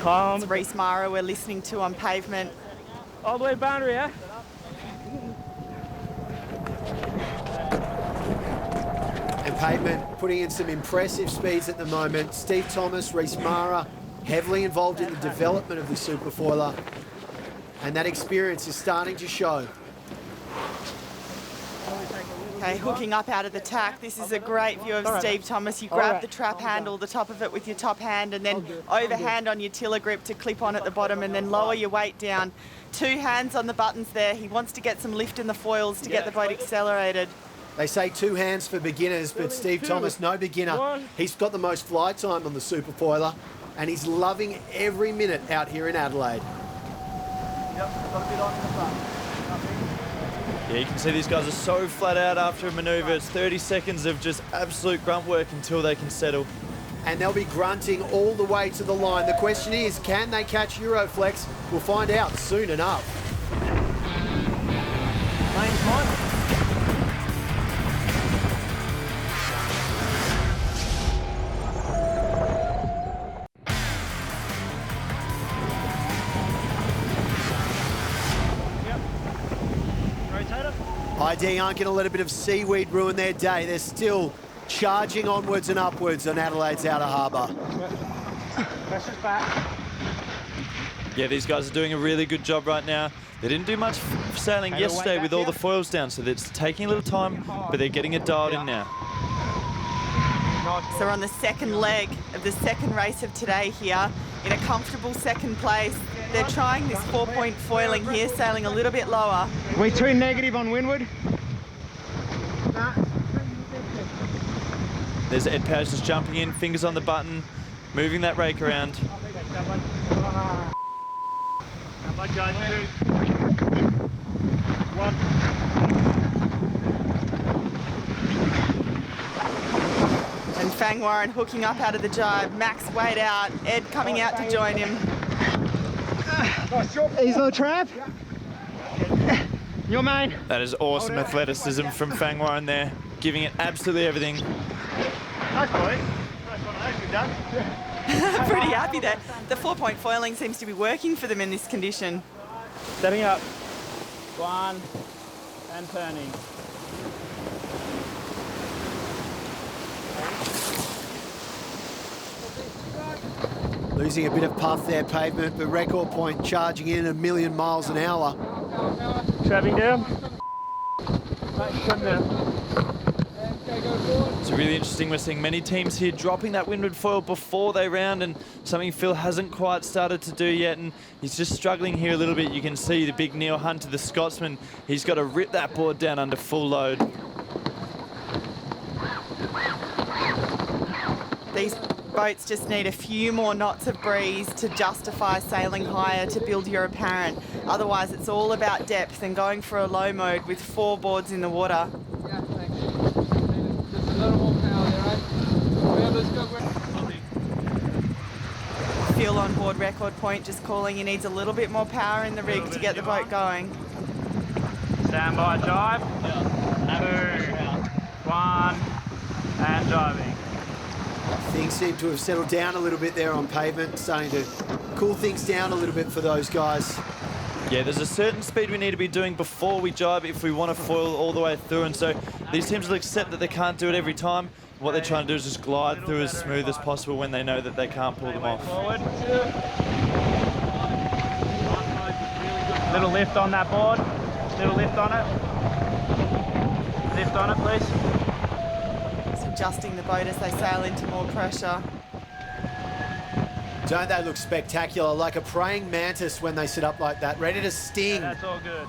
Calm. It's Reese Mara we're listening to on Pavement. All the way to boundary, yeah? And Pavement putting in some impressive speeds at the moment. Steve Thomas, Reese Mara, heavily involved in the development of the Superfoiler. And that experience is starting to show. Okay, hooking up out of the tack. This is a great view of Steve Thomas. You grab the trap handle, the top of it with your top hand, and then overhand on your tiller grip to clip on at the bottom, and then lower your weight down. 2 hands on the buttons there. He wants to get some lift in the foils to get the boat accelerated. They say 2 hands for beginners, but Steve Thomas, no beginner. He's got the most fly time on the Superfoiler, and he's loving every minute out here in Adelaide. Yeah, you can see these guys are so flat out after a manoeuvre. It's 30 seconds of just absolute grunt work until they can settle. And they'll be grunting all the way to the line. The question is, can they catch Euroflex? We'll find out soon enough. Lane's mine. ID aren't going to let a bit of seaweed ruin their day. They're still charging onwards and upwards on Adelaide's outer harbour. Pressure's back. Yeah, these guys are doing a really good job right now. They didn't do much sailing yesterday with all the foils down, so it's taking a little time, but they're getting it dialed in now. So we're on the second leg of the second race of today here in a comfortable second place. They're trying this 4-point foiling here, sailing a little bit lower. We too negative on windward? There's Ed Powers just jumping in, fingers on the button, moving that rake around. And Fang Warren hooking up out of the jibe. Max Wade out. Ed coming out to join him. Easy little trap. Your main. That is awesome athleticism from Fang Warren there, giving it absolutely everything. Nice boy. Nice one, nicely done. Pretty happy that the 4-point foiling seems to be working for them in this condition. Setting up. One and turning. Losing a bit of puff there, Pavement, but record point charging in 1,000,000 miles an hour. Trapping down. It's really interesting. We're seeing many teams here dropping that windward foil before they round, and something Phil hasn't quite started to do yet, and he's just struggling here a little bit. You can see the big Neil Hunter, the Scotsman. He's got to rip that board down under full load. These boats just need a few more knots of breeze to justify sailing higher to build your apparent. Otherwise, it's all about depth and going for a low mode with 4 boards in the water. Phil on board record point just calling he needs a little bit more power in the rig to get the boat going. Stand by, jibe. 2, 1, and jibing. Things seem to have settled down a little bit there on Pavement, starting to cool things down a little bit for those guys. Yeah, there's a certain speed we need to be doing before we jibe if we want to foil all the way through, and so these teams will accept that they can't do it every time. What they're trying to do is just glide through as smooth as possible when they know that they can't pull them off. Forward. Little lift on that board. Little lift on it. Lift on it, please. Just adjusting the boat as they sail into more pressure. Don't they look spectacular, like a praying mantis when they sit up like that, ready to sting. Yeah, that's all good.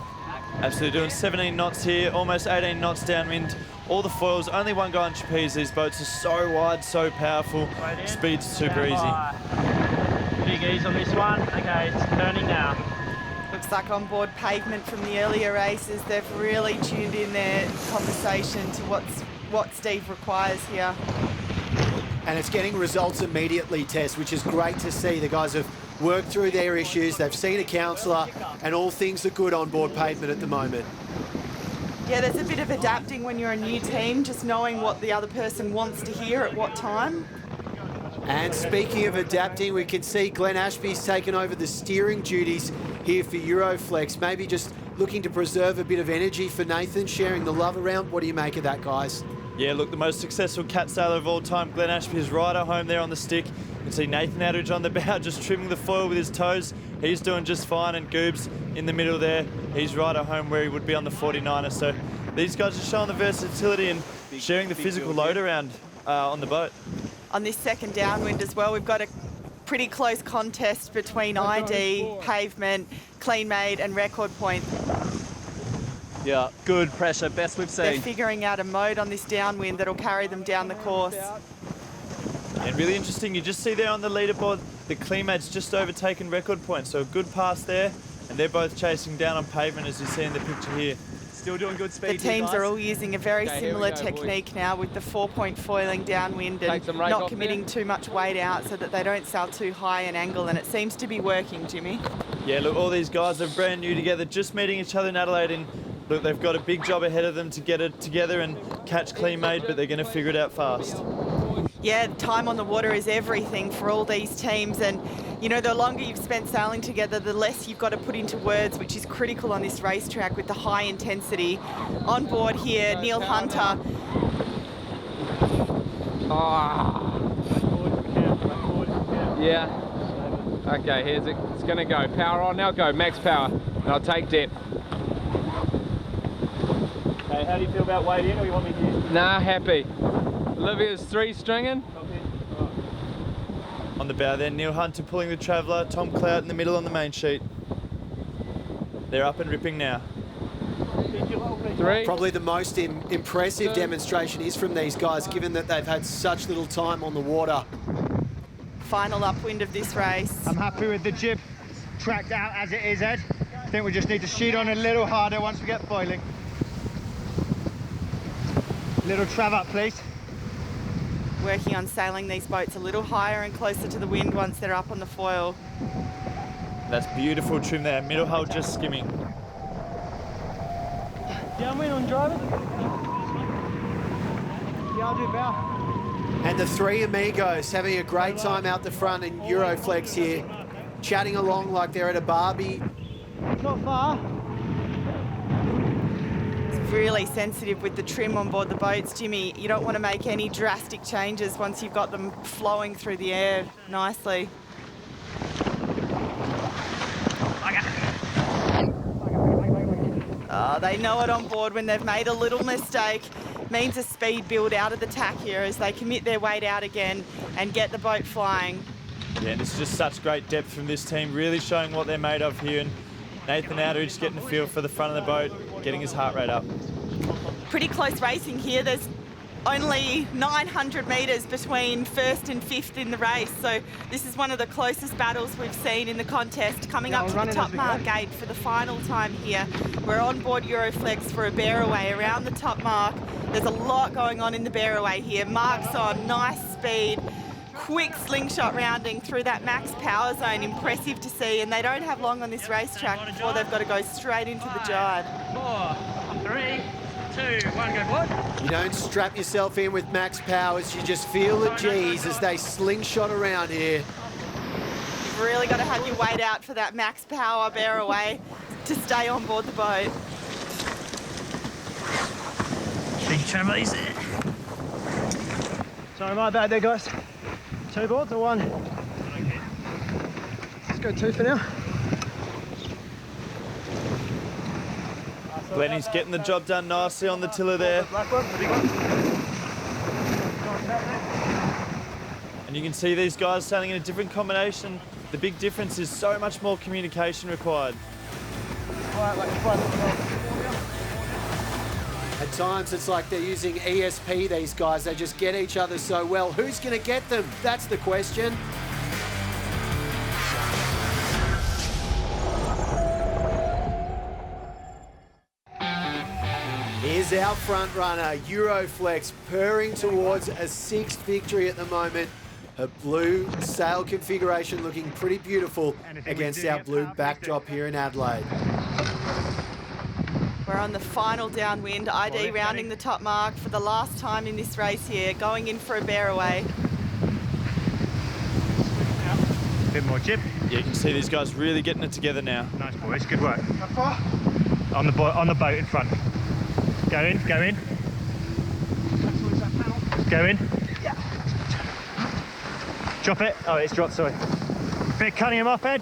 Absolutely, doing 17 knots here, almost 18 knots downwind. All the foils, only one guy on trapeze. These boats are so wide, so powerful. Speed's super easy. Big ease on this one. Okay, it's turning now. Looks like on board Pavement from the earlier races, they've really tuned in their conversation to what Steve requires here. And it's getting results immediately, Tess, which is great to see. The guys have worked through their issues, they've seen a counsellor, and all things are good on board Pavement at the moment. Yeah, there's a bit of adapting when you're a new team, just knowing what the other person wants to hear at what time. And speaking of adapting, we can see Glenn Ashby's taken over the steering duties here for Euroflex. Maybe just looking to preserve a bit of energy for Nathan, sharing the love around. What do you make of that, guys? Yeah, look, the most successful cat sailor of all time, Glenn Ashby, is right at home there on the stick. You can see Nathan Attridge on the bow, just trimming the foil with his toes. He's doing just fine, and Goobs in the middle there. He's right at home where he would be on the 49er. So these guys are showing the versatility and sharing the physical load around on the boat. On this second downwind as well, we've got a pretty close contest between ID, Pavement, Clean Made and Record Point. Yeah, good pressure, best we've seen. They're figuring out a mode on this downwind that'll carry them down the course. And really interesting, you just see there on the leaderboard, the Clean Made's just overtaken Record Point, so a good pass there, and they're both chasing down on Pavement as you see in the picture here. Still doing good speed. The teams are all using a very similar technique now with the 4-point foiling downwind and not committing too much weight out so that they don't sail too high an angle, and it seems to be working, Jimmy. Yeah, look, all these guys are brand new together, just meeting each other in Adelaide, and look, they've got a big job ahead of them to get it together and catch Clean Made, but they're going to figure it out fast. Yeah, time on the water is everything for all these teams, and You know, the longer you've spent sailing together, the less you've got to put into words, which is critical on this racetrack with the high intensity. On board here, Neil Hunter. Yeah. Okay, here's it. It's going to go. Power on, now go. Max power. And I'll take depth. Okay, how do you feel about weight in, or you want me here? Nah, happy. Olivia's 3-stringing. On the bow there, Neil Hunter pulling the Traveller, Tom Clout in the middle on the main sheet. They're up and ripping now. 3. Probably the most impressive demonstration is from these guys, given that they've had such little time on the water. Final upwind of this race. I'm happy with the jib tracked out as it is, Ed. I think we just need to sheet on a little harder once we get foiling. Little trav up, please. Working on sailing these boats a little higher and closer to the wind once they're up on the foil. That's beautiful trim there. Middle hull just skimming. Downwind on driver. Yeah, I'll do bow. And the three amigos having a great time out the front in Euroflex here, chatting along like they're at a barbie. Not far. Really sensitive with the trim on board the boats, Jimmy. You don't want to make any drastic changes once you've got them flowing through the air nicely. Oh, they know it on board when they've made a little mistake. Means a speed build out of the tack here as they commit their weight out again and get the boat flying. Yeah, and it's just such great depth from this team, really showing what they're made of here. And Nathan Outridge getting a feel for the front of the boat, getting his heart rate up. Pretty close racing here. There's only 900 metres between first and fifth in the race, so this is one of the closest battles we've seen in the contest. Coming up to the top mark gate for the final time here. We're on board Euroflex for a bearaway around the top mark. There's a lot going on in the bearaway here. Marks on, nice speed. Quick slingshot rounding through that max power zone, impressive to see, and they don't have long on this racetrack before they've got to go straight into the jibe. 4, 3, 2, 1, go forward. You don't strap yourself in with max powers, you just feel the G's as they slingshot around here. You've really got to have your weight out for that max power bearaway to stay on board the boat. Big trampolines there. Sorry, my bad there, guys. 2 boards or 1? Let's go 2 for now. Glennie's getting the job done nicely on the tiller there. And you can see these guys sailing in a different combination. The big difference is so much more communication required. At times it's like they're using ESP, these guys. They just get each other so well. Who's going to get them? That's the question. Here's our front runner, Euroflex, purring towards a 6th victory at the moment. Her blue sail configuration looking pretty beautiful against our blue backdrop here in Adelaide. We're on the final downwind, ID rounding the top mark for the last time in this race here, going in for a bearaway. Bit more jib. Yeah, you can see these guys really getting it together now. Nice boys, good work. On the boat in front. Go in, go in. Go in. Drop it. Oh, it's dropped, sorry. Bit of cutting him off, Ed.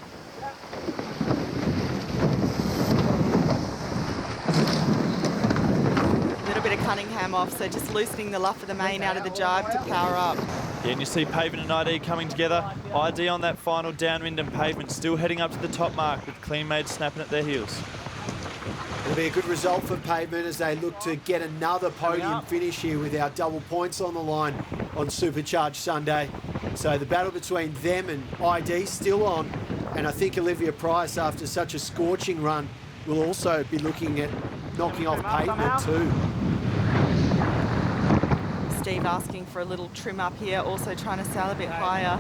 A little bit of Cunningham off, so just loosening the luff of the main out of the jibe to power up. Yeah, and you see Pavement and ID coming together. ID on that final downwind and Pavement still heading up to the top mark with Clean Made snapping at their heels. It'll be a good result for Pavement as they look to get another podium finish here with our double points on the line on Supercharged Sunday. So the battle between them and ID still on, and I think Olivia Price, after such a scorching run, will also be looking at knocking off Pavement too. Steve asking for a little trim up here, also trying to sail a bit higher.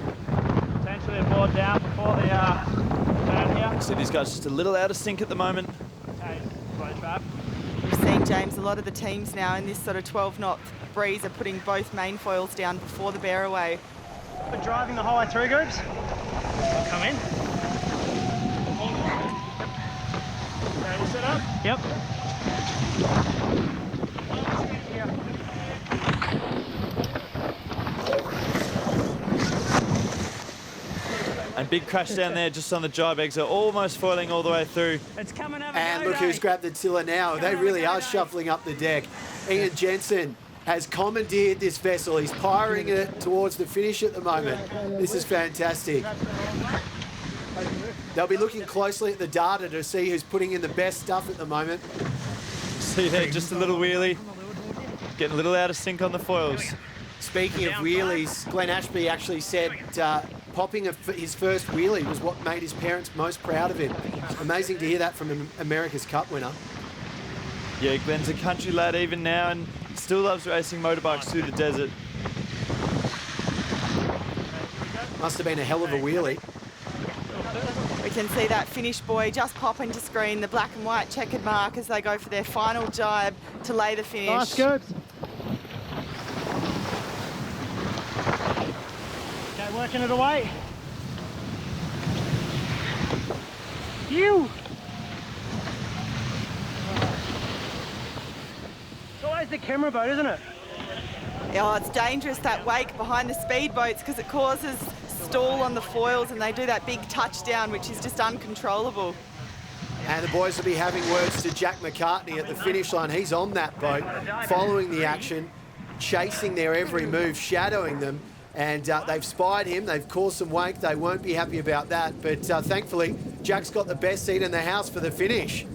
Potentially a board down before the turn here. So these guys just a little out of sync at the moment. Okay, slow trap. We've seen, James, a lot of the teams now in this sort of 12-knot breeze are putting both main foils down before the bearaway. Been driving the whole way through, groups. I'll come in. Okay, you set up? Yep. And big crash down there just on the jibe exit, almost foiling all the way through. It's coming over. And look who's grabbed the tiller now. They really are shuffling up the deck. Ian Jensen has commandeered this vessel. He's piring it towards the finish at the moment. This is fantastic. They'll be looking closely at the data to see who's putting in the best stuff at the moment. See there, just a little wheelie. Getting a little out of sync on the foils. Speaking of wheelies, Glenn Ashby actually said popping his first wheelie was what made his parents most proud of him. Amazing to hear that from an America's Cup winner. Yeah, Glenn's a country lad even now and still loves racing motorbikes through the desert. Must have been a hell of a wheelie. We can see that Finnish boy just pop into screen, the black and white checkered mark as they go for their final jibe to lay the finish. Nice scoops. Okay, working it away. You. It's always the camera boat, isn't it? Oh, it's dangerous, that wake behind the speedboats, because it causes stall on the foils and they do that big touchdown, which is just uncontrollable. And the boys will be having words to Jack McCartney at the finish line. He's on that boat, following the action, chasing their every move, shadowing them. And they've spied him, they've caused some wake. They won't be happy about that. But thankfully, Jack's got the best seat in the house for the finish.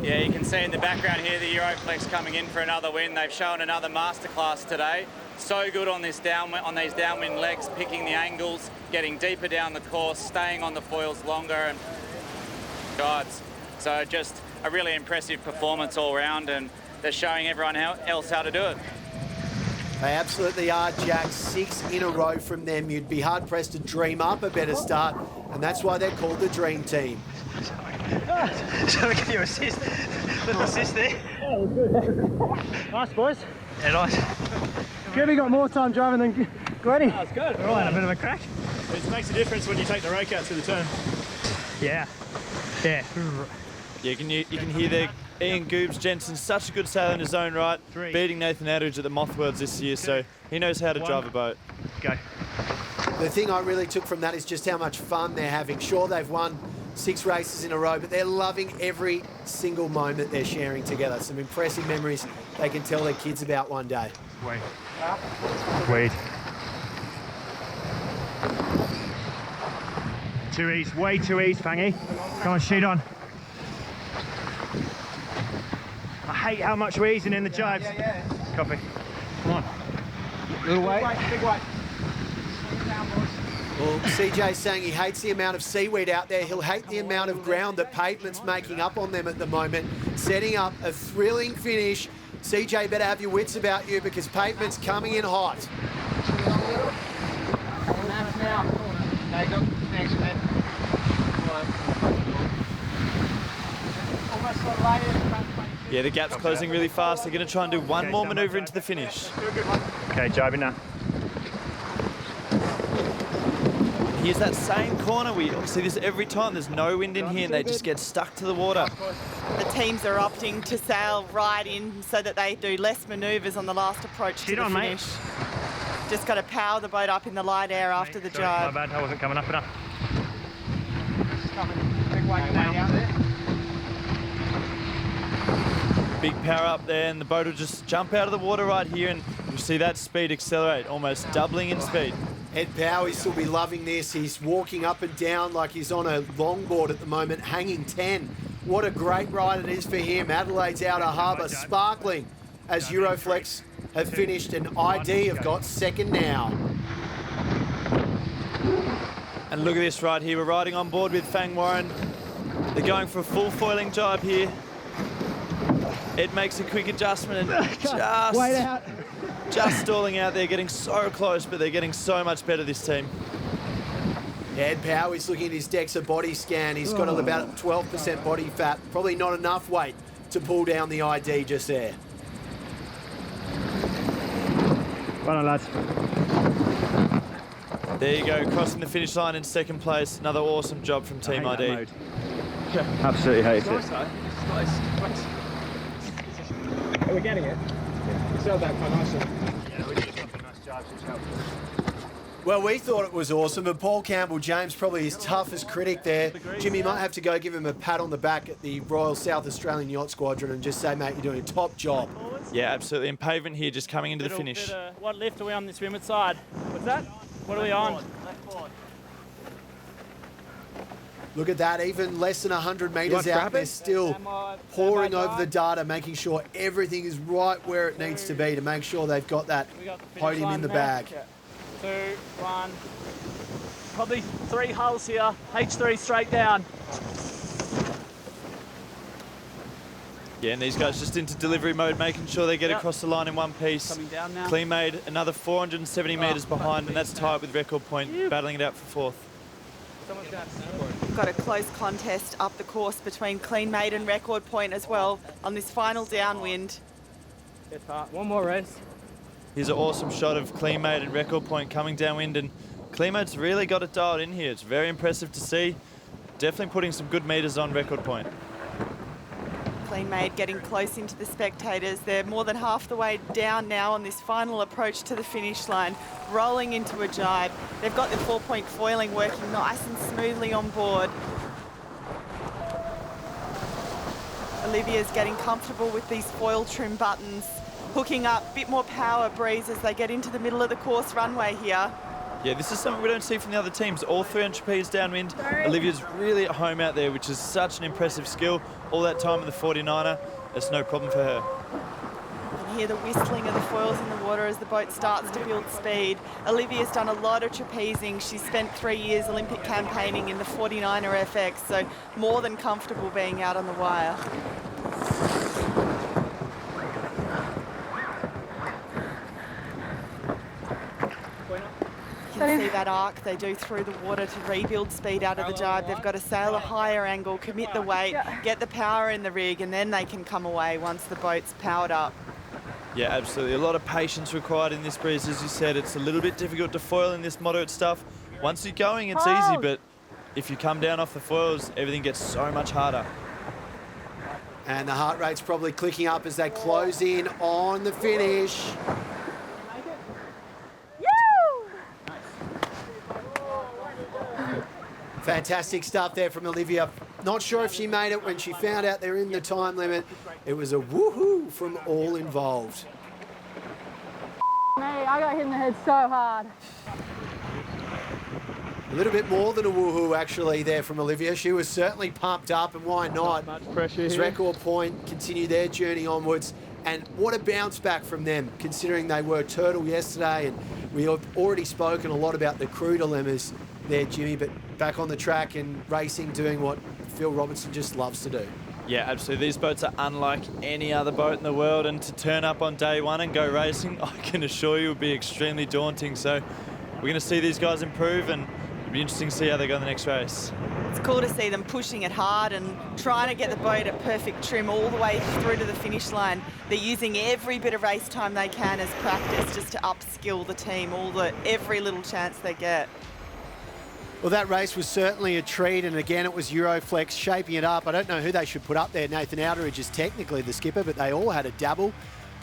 Yeah, you can see in the background here the Euroflex coming in for another win. They've shown another masterclass today. So good on these downwind legs, picking the angles, getting deeper down the course, staying on the foils longer and guides. So just a really impressive performance all round, and they're showing everyone else how to do it. They absolutely are, Jack. 6 in a row from them. You'd be hard-pressed to dream up a better start, and that's why they're called the Dream Team. So we give you assist. Little assist there. Oh, good. Nice, boys. Yeah, nice. Kirby got more time driving than Glenny. That was good. We're all had a bit of a crack. It makes a difference when you take the rake out through the turn. Yeah. Yeah. Yeah, you can hear there, Ian Goobs Jensen, such a good sailor in his own right, beating Nathan Attridge at the Moth Worlds this year, so he knows how to drive a boat. Go. The thing I really took from that is just how much fun they're having. Sure, they've won 6 races in a row, but they're loving every single moment they're sharing together. Some impressive memories they can tell their kids about one day. Wait. Wait. Too easy, way too easy, Fangy. Come on, shoot on. I hate how much we're easing in the jibes. Yeah. Copy. Come on. Little weight. Big weight. Well, CJ's saying he hates the amount of seaweed out there. He'll hate the amount of ground that Pavement's making up on them at the moment, setting up a thrilling finish. CJ, better have your wits about you because Pavement's coming in hot. Thanks, man. Yeah, the gap's closing really fast. They're going to try and do one more manoeuvre into the finish. Okay, jibing now. Here's that same corner. We see this every time. There's no wind in here and they just get stuck to the water. The teams are opting to sail right in so that they do less manoeuvres on the last approach to the finish. Mate. Just got to power the boat up in the light air after the jibe. My bad, I wasn't coming up enough. Big power up there and the boat will just jump out of the water right here and you see that speed accelerate, almost doubling in speed. Ed Powys will be loving this. He's walking up and down like he's on a longboard at the moment, hanging 10. What a great ride it is for him. Adelaide's out of Harbour, sparkling as Euroflex have finished and ID have got second now. And look at this right here. We're riding on board with Fang Warren. They're going for a full foiling jibe here. Ed makes a quick adjustment and just stalling out there, getting so close, but they're getting so much better, this team. Ed Powys looking at his DEXA body scan. He's got about 12% body fat. Probably not enough weight to pull down the ID just there. Well done, lads. There you go, crossing the finish line in second place. Another awesome job from Team ID. Absolutely hate it. We're getting it. We sailed that quite nicely. Yeah, we did something nice jobs, which helped. Well, we thought it was awesome, but Paul Campbell-James, probably his toughest critic there. Jimmy, might have to go give him a pat on the back at the Royal South Australian Yacht Squadron and just say, mate, you're doing a top job. Yeah, absolutely. And Pavement here just coming into the finish. What lift are we on this windward side? What's that? What are we on? Look at that, even less than 100 metres out, they're still pouring over the data, making sure everything is right where it needs to be to make sure they've got that podium in the bag. 2, 1. Probably 3 hulls here. H3 straight down. Yeah, and these guys just into delivery mode, making sure they get across the line in one piece. Coming down now. Clean made another 470 metres behind, and that's tied with record point, battling it out for fourth. We've got a close contest up the course between Clean Made and Record Point as well on this final downwind. One more race. Here's an awesome shot of Clean Made and Record Point coming downwind, and Clean Made's really got it dialed in here. It's very impressive to see. Definitely putting some good meters on Record Point. Clean Made getting close into the spectators. They're more than half the way down now on this final approach to the finish line, rolling into a jibe. They've got the 4-point foiling working nice and smoothly on board. Olivia's getting comfortable with these foil trim buttons, hooking up a bit more power breeze as they get into the middle of the course runway here. Yeah, this is something we don't see from the other teams. All 300 Ps downwind. Olivia's really at home out there, which is such an impressive skill. All that time in the 49er, that's no problem for her. You can hear the whistling of the foils in the water as the boat starts to build speed. Olivia's done a lot of trapezing. She's spent 3 years Olympic campaigning in the 49er FX, so more than comfortable being out on the wire. You can see that arc they do through the water to rebuild speed out of the jibe. They've got to sail a higher angle, commit the weight, get the power in the rig, and then they can come away once the boat's powered up. Yeah, absolutely. A lot of patience required in this breeze. As you said, it's a little bit difficult to foil in this moderate stuff. Once you're going, it's easy, but if you come down off the foils, everything gets so much harder. And the heart rate's probably clicking up as they close in on the finish. Fantastic stuff there from Olivia. Not sure if she made it when she found out they're in the time limit. It was a woohoo from all involved. Mate, I got hit in the head so hard. A little bit more than a woohoo actually there from Olivia. She was certainly pumped up, and why not? Much pressure As here. Record Point continue their journey onwards. And what a bounce back from them, considering they were turtle yesterday, and we have already spoken a lot about the crew dilemmas there, Jimmy, but back on the track and racing, doing what Phil Robertson just loves to do. Yeah, absolutely. These boats are unlike any other boat in the world, and to turn up on day one and go racing, I can assure you, would be extremely daunting. So we're going to see these guys improve, and it'll be interesting to see how they go in the next race. It's cool to see them pushing it hard and trying to get the boat at perfect trim all the way through to the finish line. They're using every bit of race time they can as practice just to upskill the team, every little chance they get. Well, that race was certainly a treat, and again, it was Euroflex shaping it up. I don't know who they should put up there. Nathan Outeridge is technically the skipper, but they all had a dabble.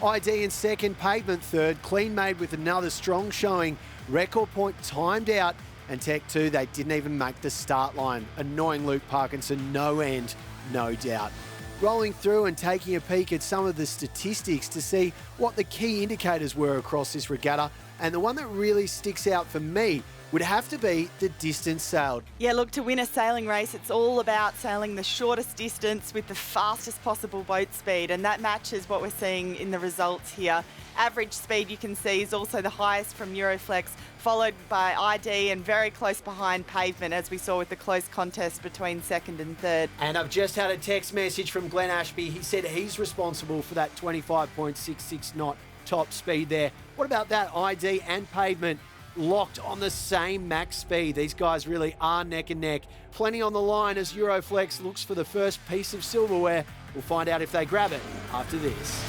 ID in second, Pavement third, Clean Made with another strong showing. Record Point timed out, and Tech 2, they didn't even make the start line. Annoying Luke Parkinson, no end, no doubt. Rolling through and taking a peek at some of the statistics to see what the key indicators were across this regatta, and the one that really sticks out for me would have to be the distance sailed. Yeah, look, to win a sailing race, it's all about sailing the shortest distance with the fastest possible boat speed, and that matches what we're seeing in the results here. Average speed, you can see, is also the highest from Euroflex, followed by ID and very close behind Pavement, as we saw with the close contest between second and third. And I've just had a text message from Glenn Ashby. He said he's responsible for that 25.66 knot top speed there. What about that? ID and Pavement locked on the same max speed. These guys really are neck and neck. Plenty on the line as Euroflex looks for the first piece of silverware. We'll find out if they grab it after this.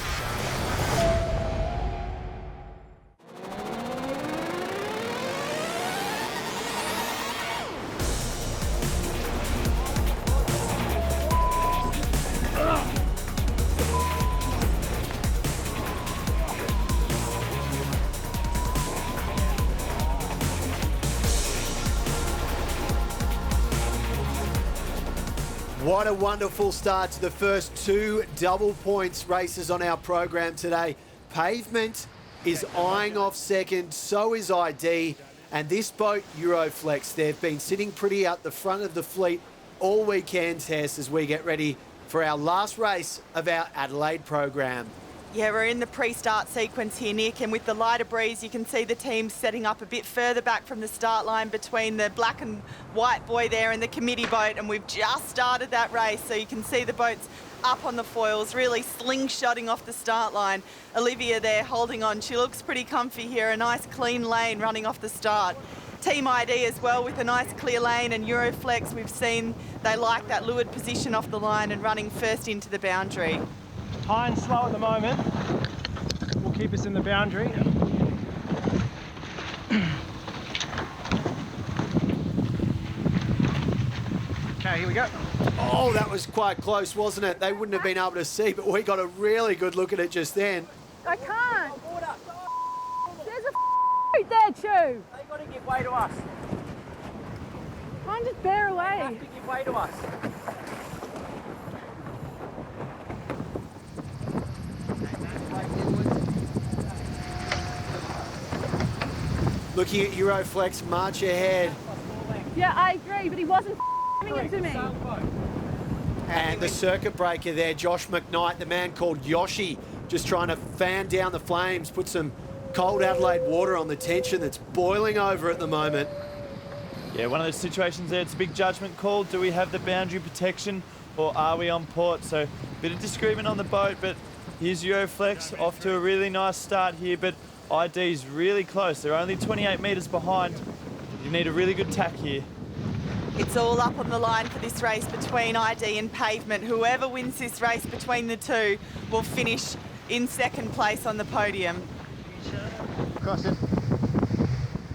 What a wonderful start to the first 2 double points races on our program today. Pavement is eyeing off second, so is ID. And this boat, Euroflex, they've been sitting pretty out the front of the fleet all weekend, Tess, as we get ready for our last race of our Adelaide program. Yeah, we're in the pre-start sequence here, Nick, and with the lighter breeze, you can see the team setting up a bit further back from the start line between the black and white buoy there and the committee boat, and we've just started that race, so you can see the boats up on the foils, really slingshotting off the start line. Olivia there holding on. She looks pretty comfy here, a nice clean lane running off the start. Team ID as well with a nice clear lane, and Euroflex, we've seen they like that leeward position off the line and running first into the boundary. High and slow at the moment will keep us in the boundary. Okay, here we go. Oh, that was quite close, wasn't it? They wouldn't have been able to see, but we got a really good look at it just then. I can't. There's a boat there, Chew. They got to give way to us. Can't just bear away. They have to give way to us. Looking at Euroflex march ahead. Yeah, I agree, but he wasn't coming into me. And the circuit breaker there, Josh McKnight, the man called Yoshi, just trying to fan down the flames, put some cold Adelaide water on the tension that's boiling over at the moment. Yeah, one of those situations there, it's a big judgment call. Do we have the boundary protection or are we on port? So a bit of disagreement on the boat, but here's Euroflex off to a really nice start here, but ID's really close. They're only 28 metres behind. You need a really good tack here. It's all up on the line for this race between ID and Pavement. Whoever wins this race between the two will finish in second place on the podium. Cross it.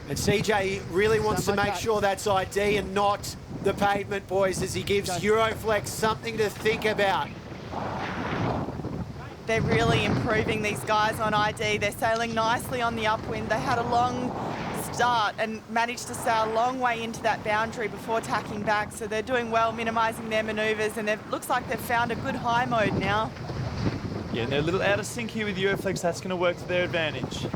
And CJ really wants to make sure that's ID and not the Pavement boys, as he gives Euroflex something to think about. They're really improving, these guys on ID. They're sailing nicely on the upwind. They had a long start and managed to sail a long way into that boundary before tacking back. So they're doing well, minimising their manoeuvres, and it looks like they've found a good high mode now. Yeah, and they're a little out of sync here with Euroflex. That's going to work to their advantage.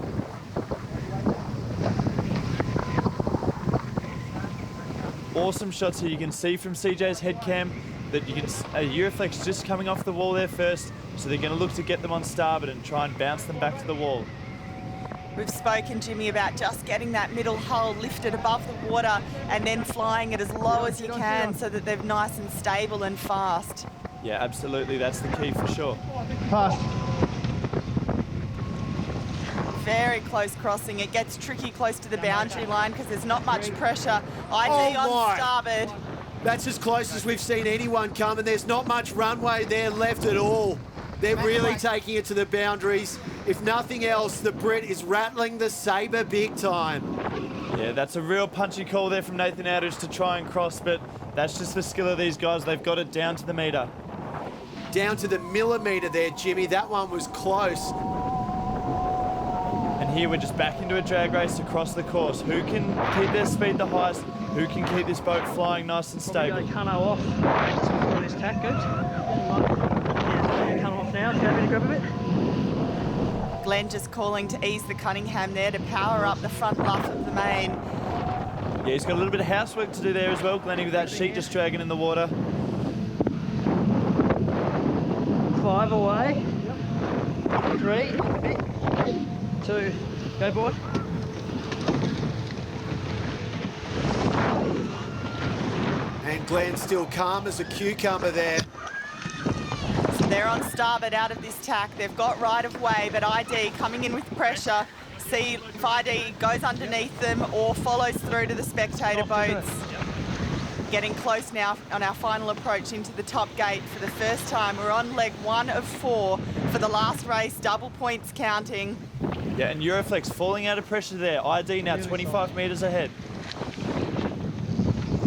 Awesome shots here. You can see from CJ's head cam that you can Euroflex just coming off the wall there first, so they're going to look to get them on starboard and try and bounce them back to the wall. We've spoken, Jimmy, about just getting that middle hull lifted above the water and then flying it as low as you can so that they're nice and stable and fast. Yeah, absolutely. That's the key for sure. Pass. Very close crossing. It gets tricky close to the boundary line because there's not much pressure. ID on starboard. That's as close as we've seen anyone come, and there's not much runway there left at all. They're really taking it to the boundaries. If nothing else, the Brit is rattling the sabre big time. Yeah, that's a real punchy call there from Nathan Outridge to try and cross, but that's just the skill of these guys. They've got it down to the metre. Down to the millimetre there, Jimmy. That one was close. And here we're just back into a drag race across the course. Who can keep their speed the highest? Who can keep this boat flying nice and stable? Probably go Cano off before this tack goes. Yeah, Cano off now. Do you have any grab a bit? Glenn just calling to ease the Cunningham there to power up the front luff of the main. Yeah, he's got a little bit of housework to do there as well, Glennie, with that sheet just dragging in the water. 5 away. 3, 2, go board. And Glenn still calm as a cucumber there. So they're on starboard out of this tack. They've got right of way, but ID coming in with pressure. See if ID goes underneath them or follows through to the spectator boats. Getting close now on our final approach into the top gate for the first time. We're on leg 1 of 4 for the last race, double points counting. Yeah, and Euroflex falling out of pressure there. ID now 25 metres ahead.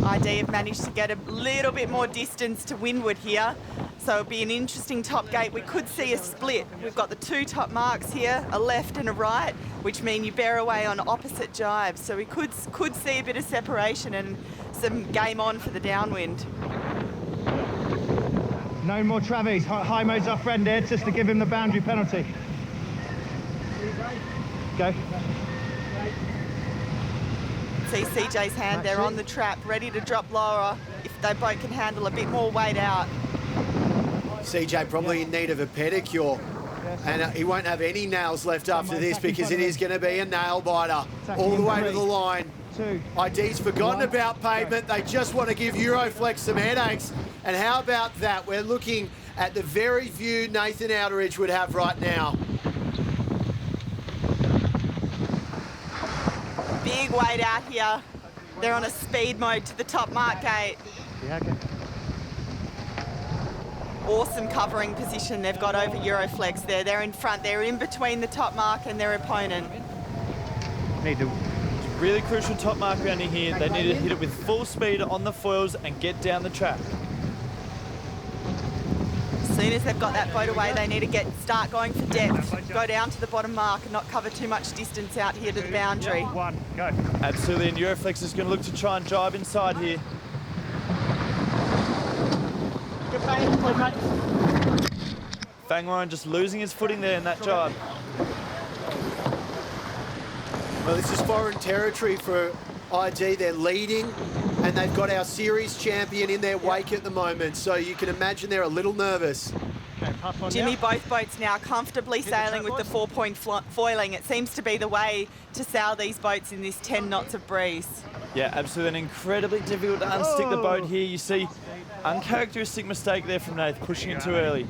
ID have managed to get a little bit more distance to windward here. So it'll be an interesting top gate. We could see a split. We've got the 2 top marks here, a left and a right, which mean you bear away on opposite jives. So we could see a bit of separation and some game on for the downwind. No more Travis. High mode's our friend here, just to give him the boundary penalty. Go. See CJ's hand there on the trap, ready to drop lower if their boat can handle a bit more weight out. CJ probably in need of a pedicure. And he won't have any nails left after this because it is going to be a nail biter all the way to the line. ID's forgotten about pavement. They just want to give Euroflex some headaches. And how about that? We're looking at the very view Nathan Outeridge would have right now. Big weight out here. They're on a speed mode to the top mark gate. Yeah, okay. Awesome covering position they've got over Euroflex there. They're in front. They're in between the top mark and their opponent. Need to really crucial top mark rounding here. They need to hit it with full speed on the foils and get down the track. As soon as they've got that boat away, they need to start going for depth. Go down to the bottom mark and not cover too much distance out here to the boundary. One, go. Absolutely, and Euroflex is going to look to try and drive inside here. Fang Warren just losing his footing there in that drive. Well, this is foreign territory for IG. They're leading, and they've got our series champion in their wake at the moment, so you can imagine they're a little nervous. Jimmy, both boats now comfortably sailing with the 4-point foiling. It seems to be the way to sail these boats in this 10 knots of breeze. Yeah, absolutely, and incredibly difficult to unstick the boat here. You see, uncharacteristic mistake there from Nath, pushing it too early.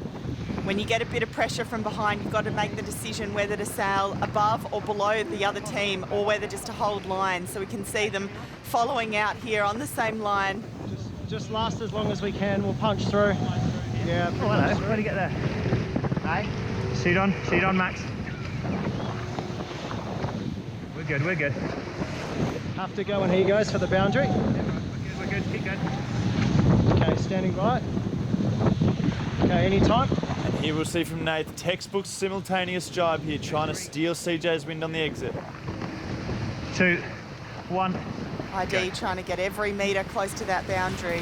When you get a bit of pressure from behind, you've got to make the decision whether to sail above or below the other team or whether just to hold line. So we can see them following out here on the same line. Just last as long as we can. We'll punch through. Yeah, where do you get there? Hey? Seat on, Max. We're good, we're good. Have to go, and here goes for the boundary. Yeah, we're good, keep going. Okay, standing by. Okay, anytime. And here we'll see from Nath, textbook simultaneous jibe here, trying to steal CJ's wind on the exit. 2, 1. ID trying to get every metre close to that boundary.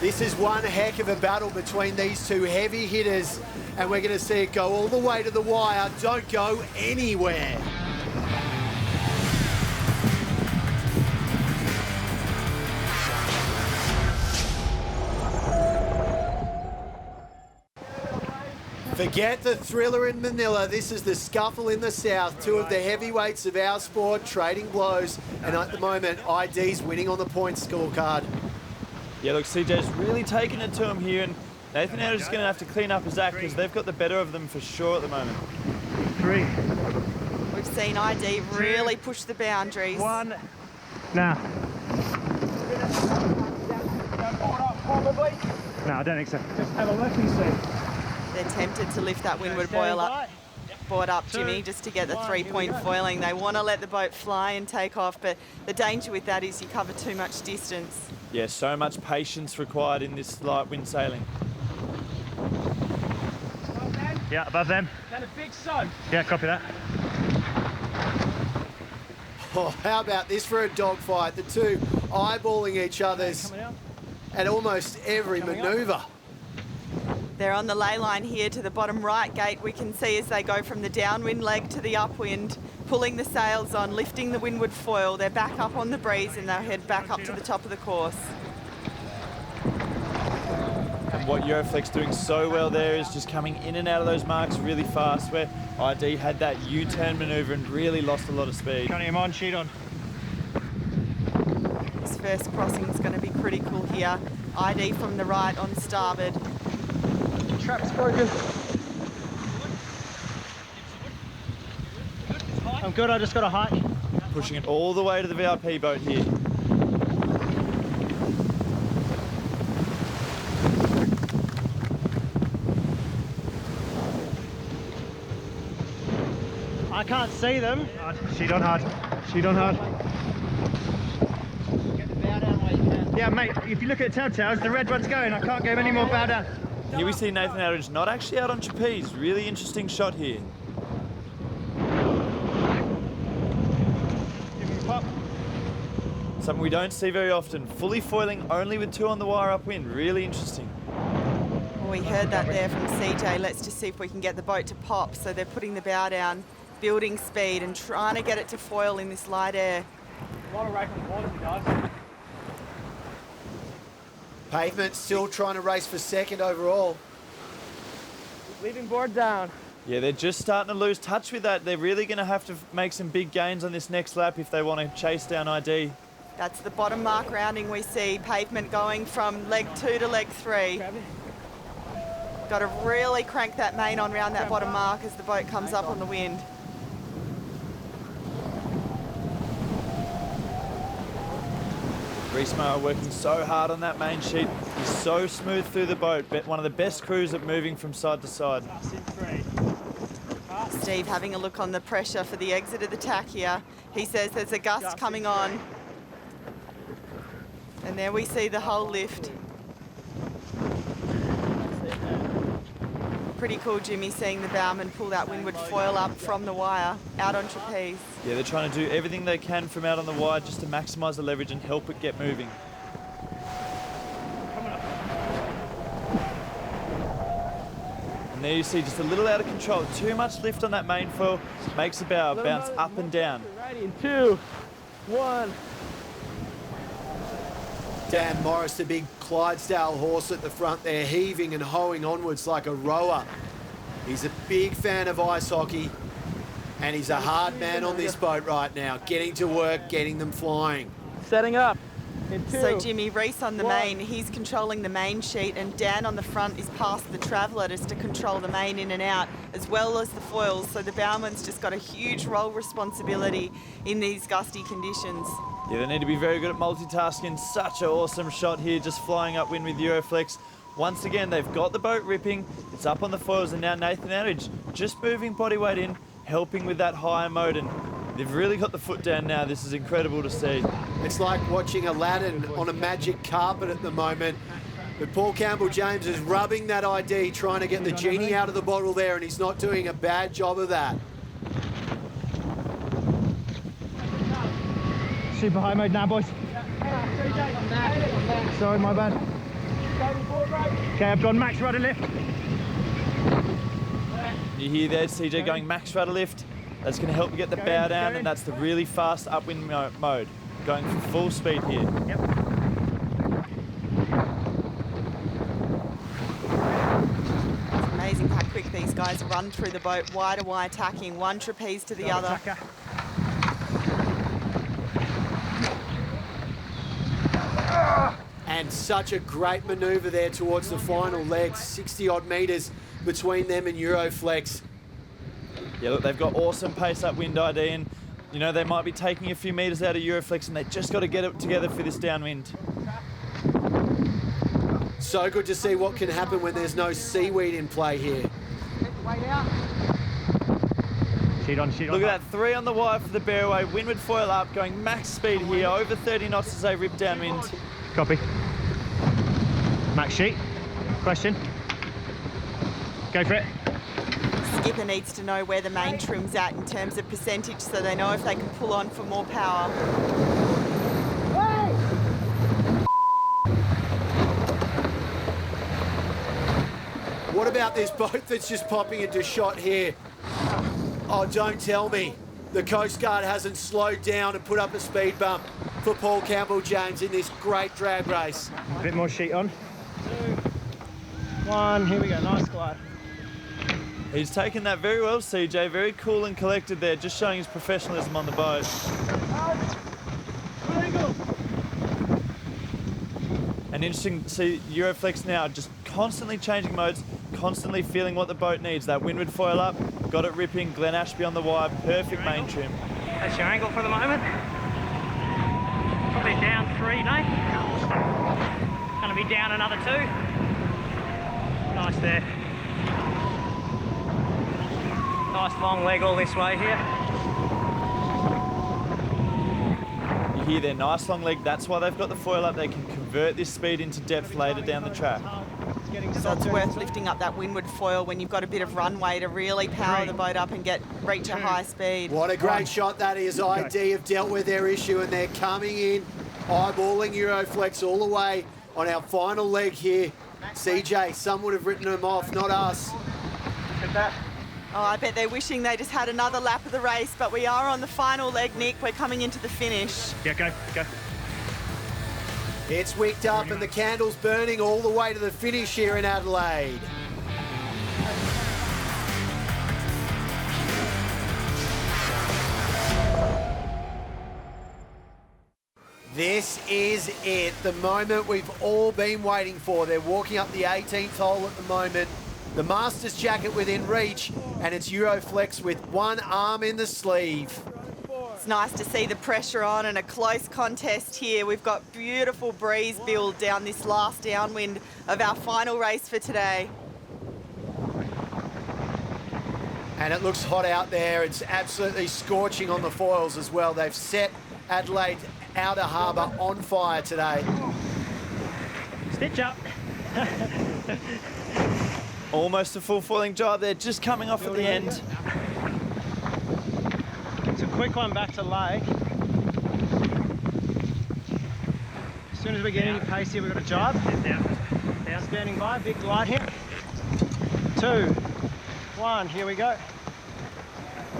This is one heck of a battle between these two heavy hitters, and we're going to see it go all the way to the wire. Don't go anywhere. Forget the thriller in Manila. This is the scuffle in the south. Two of the heavyweights of our sport trading blows, and at the moment, ID's winning on the points scorecard. Yeah, look, CJ's really taking it to him here, and Nathan Outeridge is going to have to clean up his act because they've got the better of them for sure at the moment. 3. We've seen ID really push the boundaries. 1. Now. No, I don't think so. Just have a lefty seat. They're tempted to lift that windward board up, Jimmy, just to get the 3-point foiling. They want to let the boat fly and take off, but the danger with that is you cover too much distance. Yeah, so much patience required in this light wind sailing. Yeah, above them. Got a big soak. Yeah, copy that. Oh, how about this for a dogfight? The two eyeballing each other's at almost every manoeuvre. They're on the ley line here to the bottom right gate. We can see as they go from the downwind leg to the upwind, pulling the sails on, lifting the windward foil. They're back up on the breeze and they'll head back up to the top of the course. And what Euroflex doing so well there is just coming in and out of those marks really fast, where ID had that U-turn manoeuvre and really lost a lot of speed. Got him on, sheet on. This first crossing is going to be critical here. ID from the right on starboard. Trap's broken. I'm good, I just got a hike. Pushing it all the way to the VIP boat here. I can't see them. Sheet on hard. Sheet on hard. Yeah, mate, if you look at the telltales, the red one's going. I can't go any more bow down. Here we see Nathan Outeridge not actually out on trapeze. Really interesting shot here. Give him a pop. Something we don't see very often. Fully foiling only with 2 on the wire upwind. Really interesting. Well, we heard that there from CJ. Let's just see if we can get the boat to pop. So they're putting the bow down, building speed and trying to get it to foil in this light air. A lot of rake on the board, guys. Pavement still trying to race for second overall. Leaving board down. Yeah, they're just starting to lose touch with that. They're really going to have to make some big gains on this next lap if they want to chase down ID. That's the bottom mark rounding we see. Pavement going from leg 2 to leg 3. Got to really crank that main on round that bottom mark as the boat comes up on the wind. Reese Moore working so hard on that main sheet. He's so smooth through the boat. One of the best crews at moving from side to side. Steve having a look on the pressure for the exit of the tack here. He says there's a gust coming on. And there we see the whole lift. Pretty cool, Jimmy, seeing the bowman pull that windward foil up from the wire out on trapeze. Yeah, they're trying to do everything they can from out on the wide just to maximise the leverage and help it get moving. And there you see just a little out of control. Too much lift on that main foil makes the bow bounce up and down. Ready in 2, 1. Dan Morris, the big Clydesdale horse at the front there, heaving and hoeing onwards like a rower. He's a big fan of ice hockey, and he's a hard man on this boat right now, getting to work, getting them flying. Setting up in 2. So Jimmy, Reese on the main, he's controlling the main sheet, and Dan on the front is past the traveller just to control the main in and out, as well as the foils. So the bowman's just got a huge role responsibility in these gusty conditions. Yeah, they need to be very good at multitasking. Such an awesome shot here, just flying upwind with Euroflex. Once again, they've got the boat ripping. It's up on the foils, and now Nathan Outridge just moving body weight in, helping with that higher mode, and they've really got the foot down now. This is incredible to see. It's like watching Aladdin on a magic carpet at the moment. But Paul Campbell-James is rubbing that ID, trying to get the genie out of the bottle there, and he's not doing a bad job of that. Super high mode now, boys. Sorry, my bad. Okay, I've gone max rudder lift. You hear there, CJ going max rudder lift. That's going to help you get the bow down, and that's the really fast upwind mode. Going for full speed here. Yep. It's amazing how quick these guys run through the boat, wire to wire tacking, one trapeze to the other. And such a great manoeuvre there towards the final leg, 60 odd metres between them and Euroflex. Yeah, look, they've got awesome pace upwind ID, and you know, they might be taking a few metres out of Euroflex, and they just got to get it together for this downwind. So good to see what can happen when there's no seaweed in play here. Sheet on. Look at that, 3 on the wire for the bearway, windward foil up, going max speed here, over 30 knots as they rip downwind. Copy. Max sheet. Question. Go for it. Skipper needs to know where the main trim's at in terms of percentage so they know if they can pull on for more power. What about this boat that's just popping into shot here? Oh, don't tell me the Coast Guard hasn't slowed down and put up a speed bump for Paul Campbell-James in this great drag race. A bit more sheet on. 2, 1, here we go, nice glide. He's taken that very well, CJ, very cool and collected there, just showing his professionalism on the boat. And interesting to see Euroflex now just constantly changing modes, constantly feeling what the boat needs. That windward foil up, got it ripping, Glen Ashby on the wire, perfect main trim. That's your angle for the moment. Probably down 3, Nate. Going to be down another 2. Nice there. Nice long leg all this way here. You hear their nice long leg, that's why they've got the foil up. They can convert this speed into depth later down the track. So it's worth lifting up that windward foil when you've got a bit of runway to really power the boat up and reach a high speed. What a great shot that is. ID have dealt with their issue, and they're coming in, eyeballing Euroflex all the way on our final leg here CJ, some would have written them off, not us. Oh, I bet they're wishing they just had another lap of the race, but we are on the final leg, Nick. We're coming into the finish. Yeah, go. It's wicked up and the candle's burning all the way to the finish here in Adelaide. This is it, the moment we've all been waiting for. They're walking up the 18th hole at the moment. The Masters jacket within reach, and it's Euroflex with one arm in the sleeve. It's nice to see the pressure on and a close contest here. We've got beautiful breeze build down this last downwind of our final race for today. And it looks hot out there. It's absolutely scorching on the foils as well. They've set Adelaide outer harbour on fire today. Stitch up. Almost a full foiling job there, just coming off at the end. It's a quick one back to lake. As soon as we get any pace here, we've got a jibe. Down. Standing by, big glide hit. 2, 1, here we go.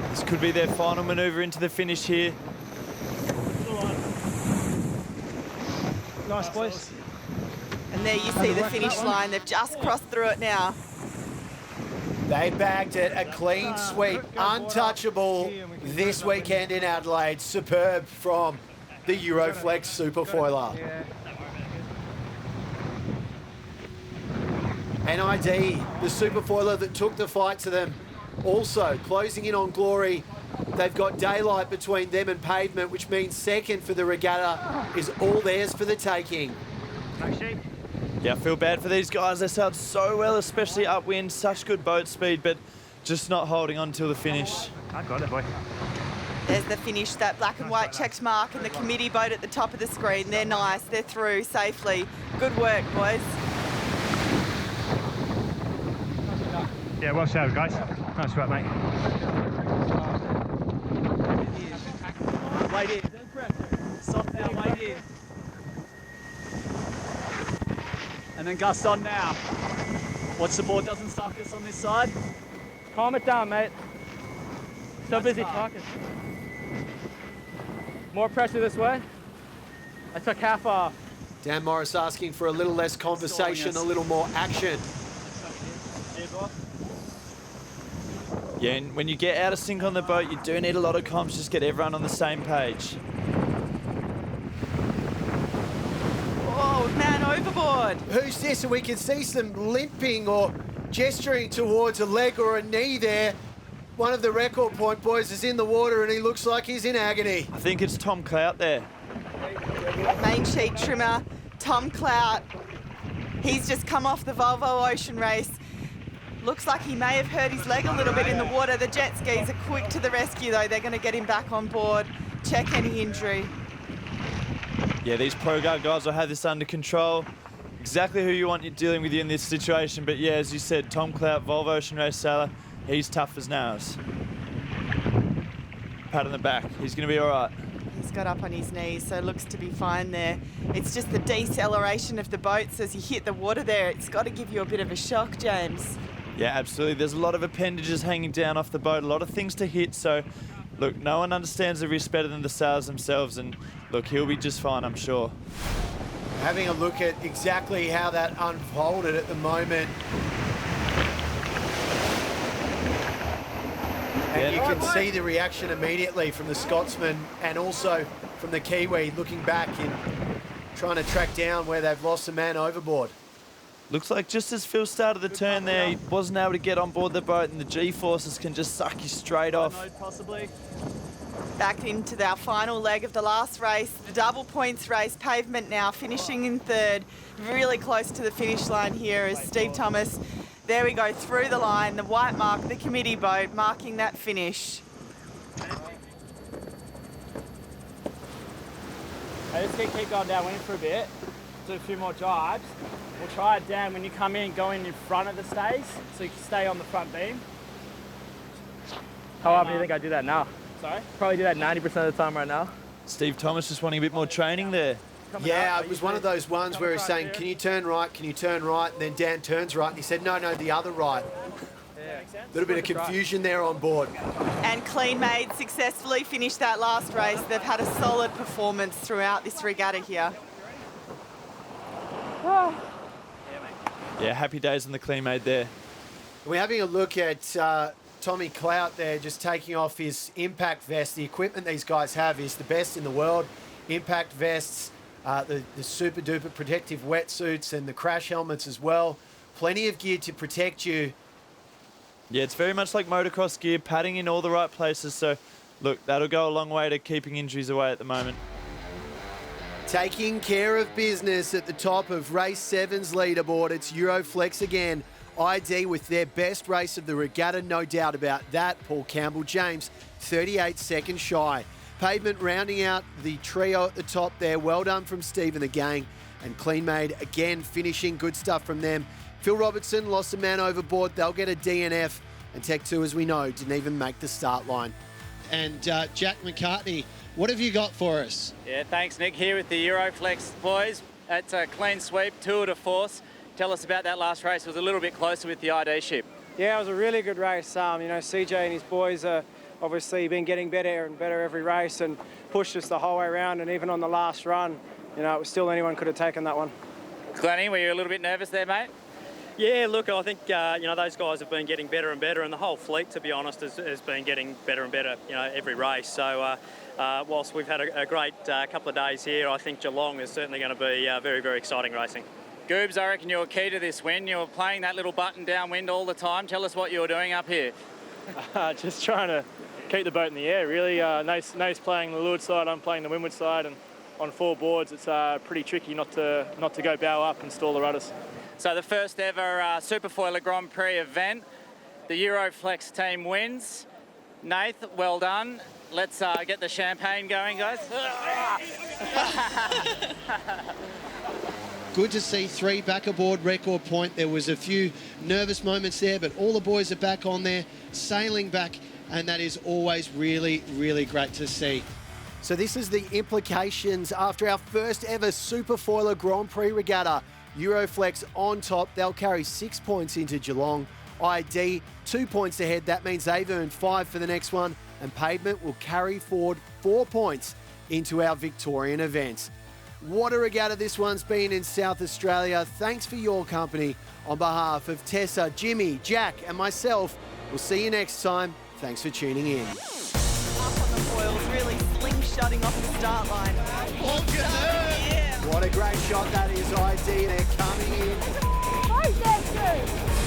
This could be their final manoeuvre into the finish here. Nice, boys. And there you see the finish line. They've just crossed through it now. They bagged it, a clean sweep, untouchable this weekend in Adelaide. Superb from the Euroflex Superfoiler. NID, the Superfoiler that took the fight to them, also closing in on glory. They've got daylight between them and pavement, which means second for the regatta is all theirs for the taking. Yeah, I feel bad for these guys. They sailed so well, especially upwind, such good boat speed, but just not holding on till the finish. I got it, boy. There's the finish, that black and white checked mark and the committee boat at the top of the screen. They're nice, they're through safely. Good work, boys. Yeah, well sailed, guys. Nice work, mate. Wait in. Soft now, wait in. And then gust on now. Watch the board doesn't suck us on this side. Calm it down, mate. So busy talking. More pressure this way. I took half off. Dan Morris asking for a little less conversation, a little more action. Yeah, and when you get out of sync on the boat, you do need a lot of comms, just get everyone on the same page. Oh, man overboard. Who's this? And we can see some limping or gesturing towards a leg or a knee there. One of the record point boys is in the water and he looks like he's in agony. I think it's Tom Clout there. Main sheet trimmer, Tom Clout. He's just come off the Volvo Ocean Race. Looks like he may have hurt his leg a little bit in the water. The jet skis are quick to the rescue though. They're going to get him back on board, check any injury. Yeah, these Pro Guard guys will have this under control. Exactly who you want dealing with you in this situation. But yeah, as you said, Tom Clout, Volvo Ocean Race sailor, he's tough as nails. Pat on the back, he's going to be all right. He's got up on his knees, so looks to be fine there. It's just the deceleration of the boats as you hit the water there. It's got to give you a bit of a shock, James. Yeah, absolutely. There's a lot of appendages hanging down off the boat, a lot of things to hit. So, look, no one understands the risk better than the sailors themselves. And, look, he'll be just fine, I'm sure. Having a look at exactly how that unfolded at the moment. And you can see the reaction immediately from the Scotsman and also from the Kiwi looking back and trying to track down where they've lost a man overboard. Looks like just as Phil started the turn there, he wasn't able to get on board the boat and the G-forces can just suck you straight off. Possibly. Back into our final leg of the last race, the double points race, pavement now, finishing in third. Really close to the finish line here is Steve Thomas. There we go, through the line, the white mark, the committee boat, marking that finish. I just going to keep going downwind for a bit, do a few more jibes. We'll try it down when you come in, go in front of the stays, so you can stay on the front beam. How often do you think I do that now? Sorry? Probably do that 90% of the time right now. Steve Thomas just wanting a bit more training there. Yeah, it was one of those ones where he's saying, can you turn right, can you turn right? And then Dan turns right and he said, no, the other right. A little bit of confusion there on board. And Clean Made successfully finished that last race. They've had a solid performance throughout this regatta here. Yeah, happy days on the Clean Made there. We're having a look at Tommy Clout there, just taking off his impact vest. The equipment these guys have is the best in the world. Impact vests, the super duper protective wetsuits and the crash helmets as well. Plenty of gear to protect you. Yeah, it's very much like motocross gear, padding in all the right places. So, look, that'll go a long way to keeping injuries away at the moment. Taking care of business at the top of race 7's leaderboard. It's Euroflex again. ID with their best race of the regatta, no doubt about that. Paul Campbell-James, 38 seconds shy. Pavement rounding out the trio at the top there. Well done from Steve and the gang. And Clean Made again finishing. Good stuff from them. Phil Robertson lost a man overboard. They'll get a DNF. And Tech 2, as we know, didn't even make the start line. And Jack McCartney, what have you got for us? Yeah, thanks, Nick. Here with the Euroflex boys. It's a clean sweep, tour de force. Tell us about that last race. It was a little bit closer with the ID ship. Yeah, it was a really good race. CJ and his boys are obviously been getting better and better every race and pushed us the whole way around. And even on the last run, it was still anyone could have taken that one. Glennie, were you a little bit nervous there, mate? Yeah, look, I think, those guys have been getting better and better, and the whole fleet, to be honest, has been getting better and better, every race. So whilst we've had a great couple of days here, I think Geelong is certainly going to be very, very exciting racing. Goobs, I reckon you were key to this win. You were playing that little button downwind all the time. Tell us what you were doing up here. Just trying to keep the boat in the air, really. Nate's playing the leeward side, I'm playing the windward side, and on 4 boards, it's pretty tricky not to go bow up and stall the rudders. So the first ever Superfoiler Grand Prix event, the Euroflex team wins. Nath, well done. Let's get the champagne going, guys. Good to see 3 back aboard record point. There was a few nervous moments there, but all the boys are back on there, sailing back, and that is always really, really great to see. So this is the implications after our first ever Superfoiler Grand Prix regatta. Euroflex on top. They'll carry 6 points into Geelong. ID 2 points ahead. That means they've earned 5 for the next one. And Pavement will carry forward 4 points into our Victorian events. What a regatta this one's been in South Australia. Thanks for your company. On behalf of Tessa, Jimmy, Jack and myself, we'll see you next time. Thanks for tuning in. Up on the foils, really slingshotting off the start line. What a great shot that is, ID. They're coming in.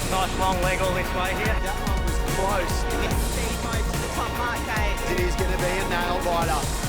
Nice long leg all this way here. That one was close. Speed mode to the top mark, Kate. It is going to be a nail biter.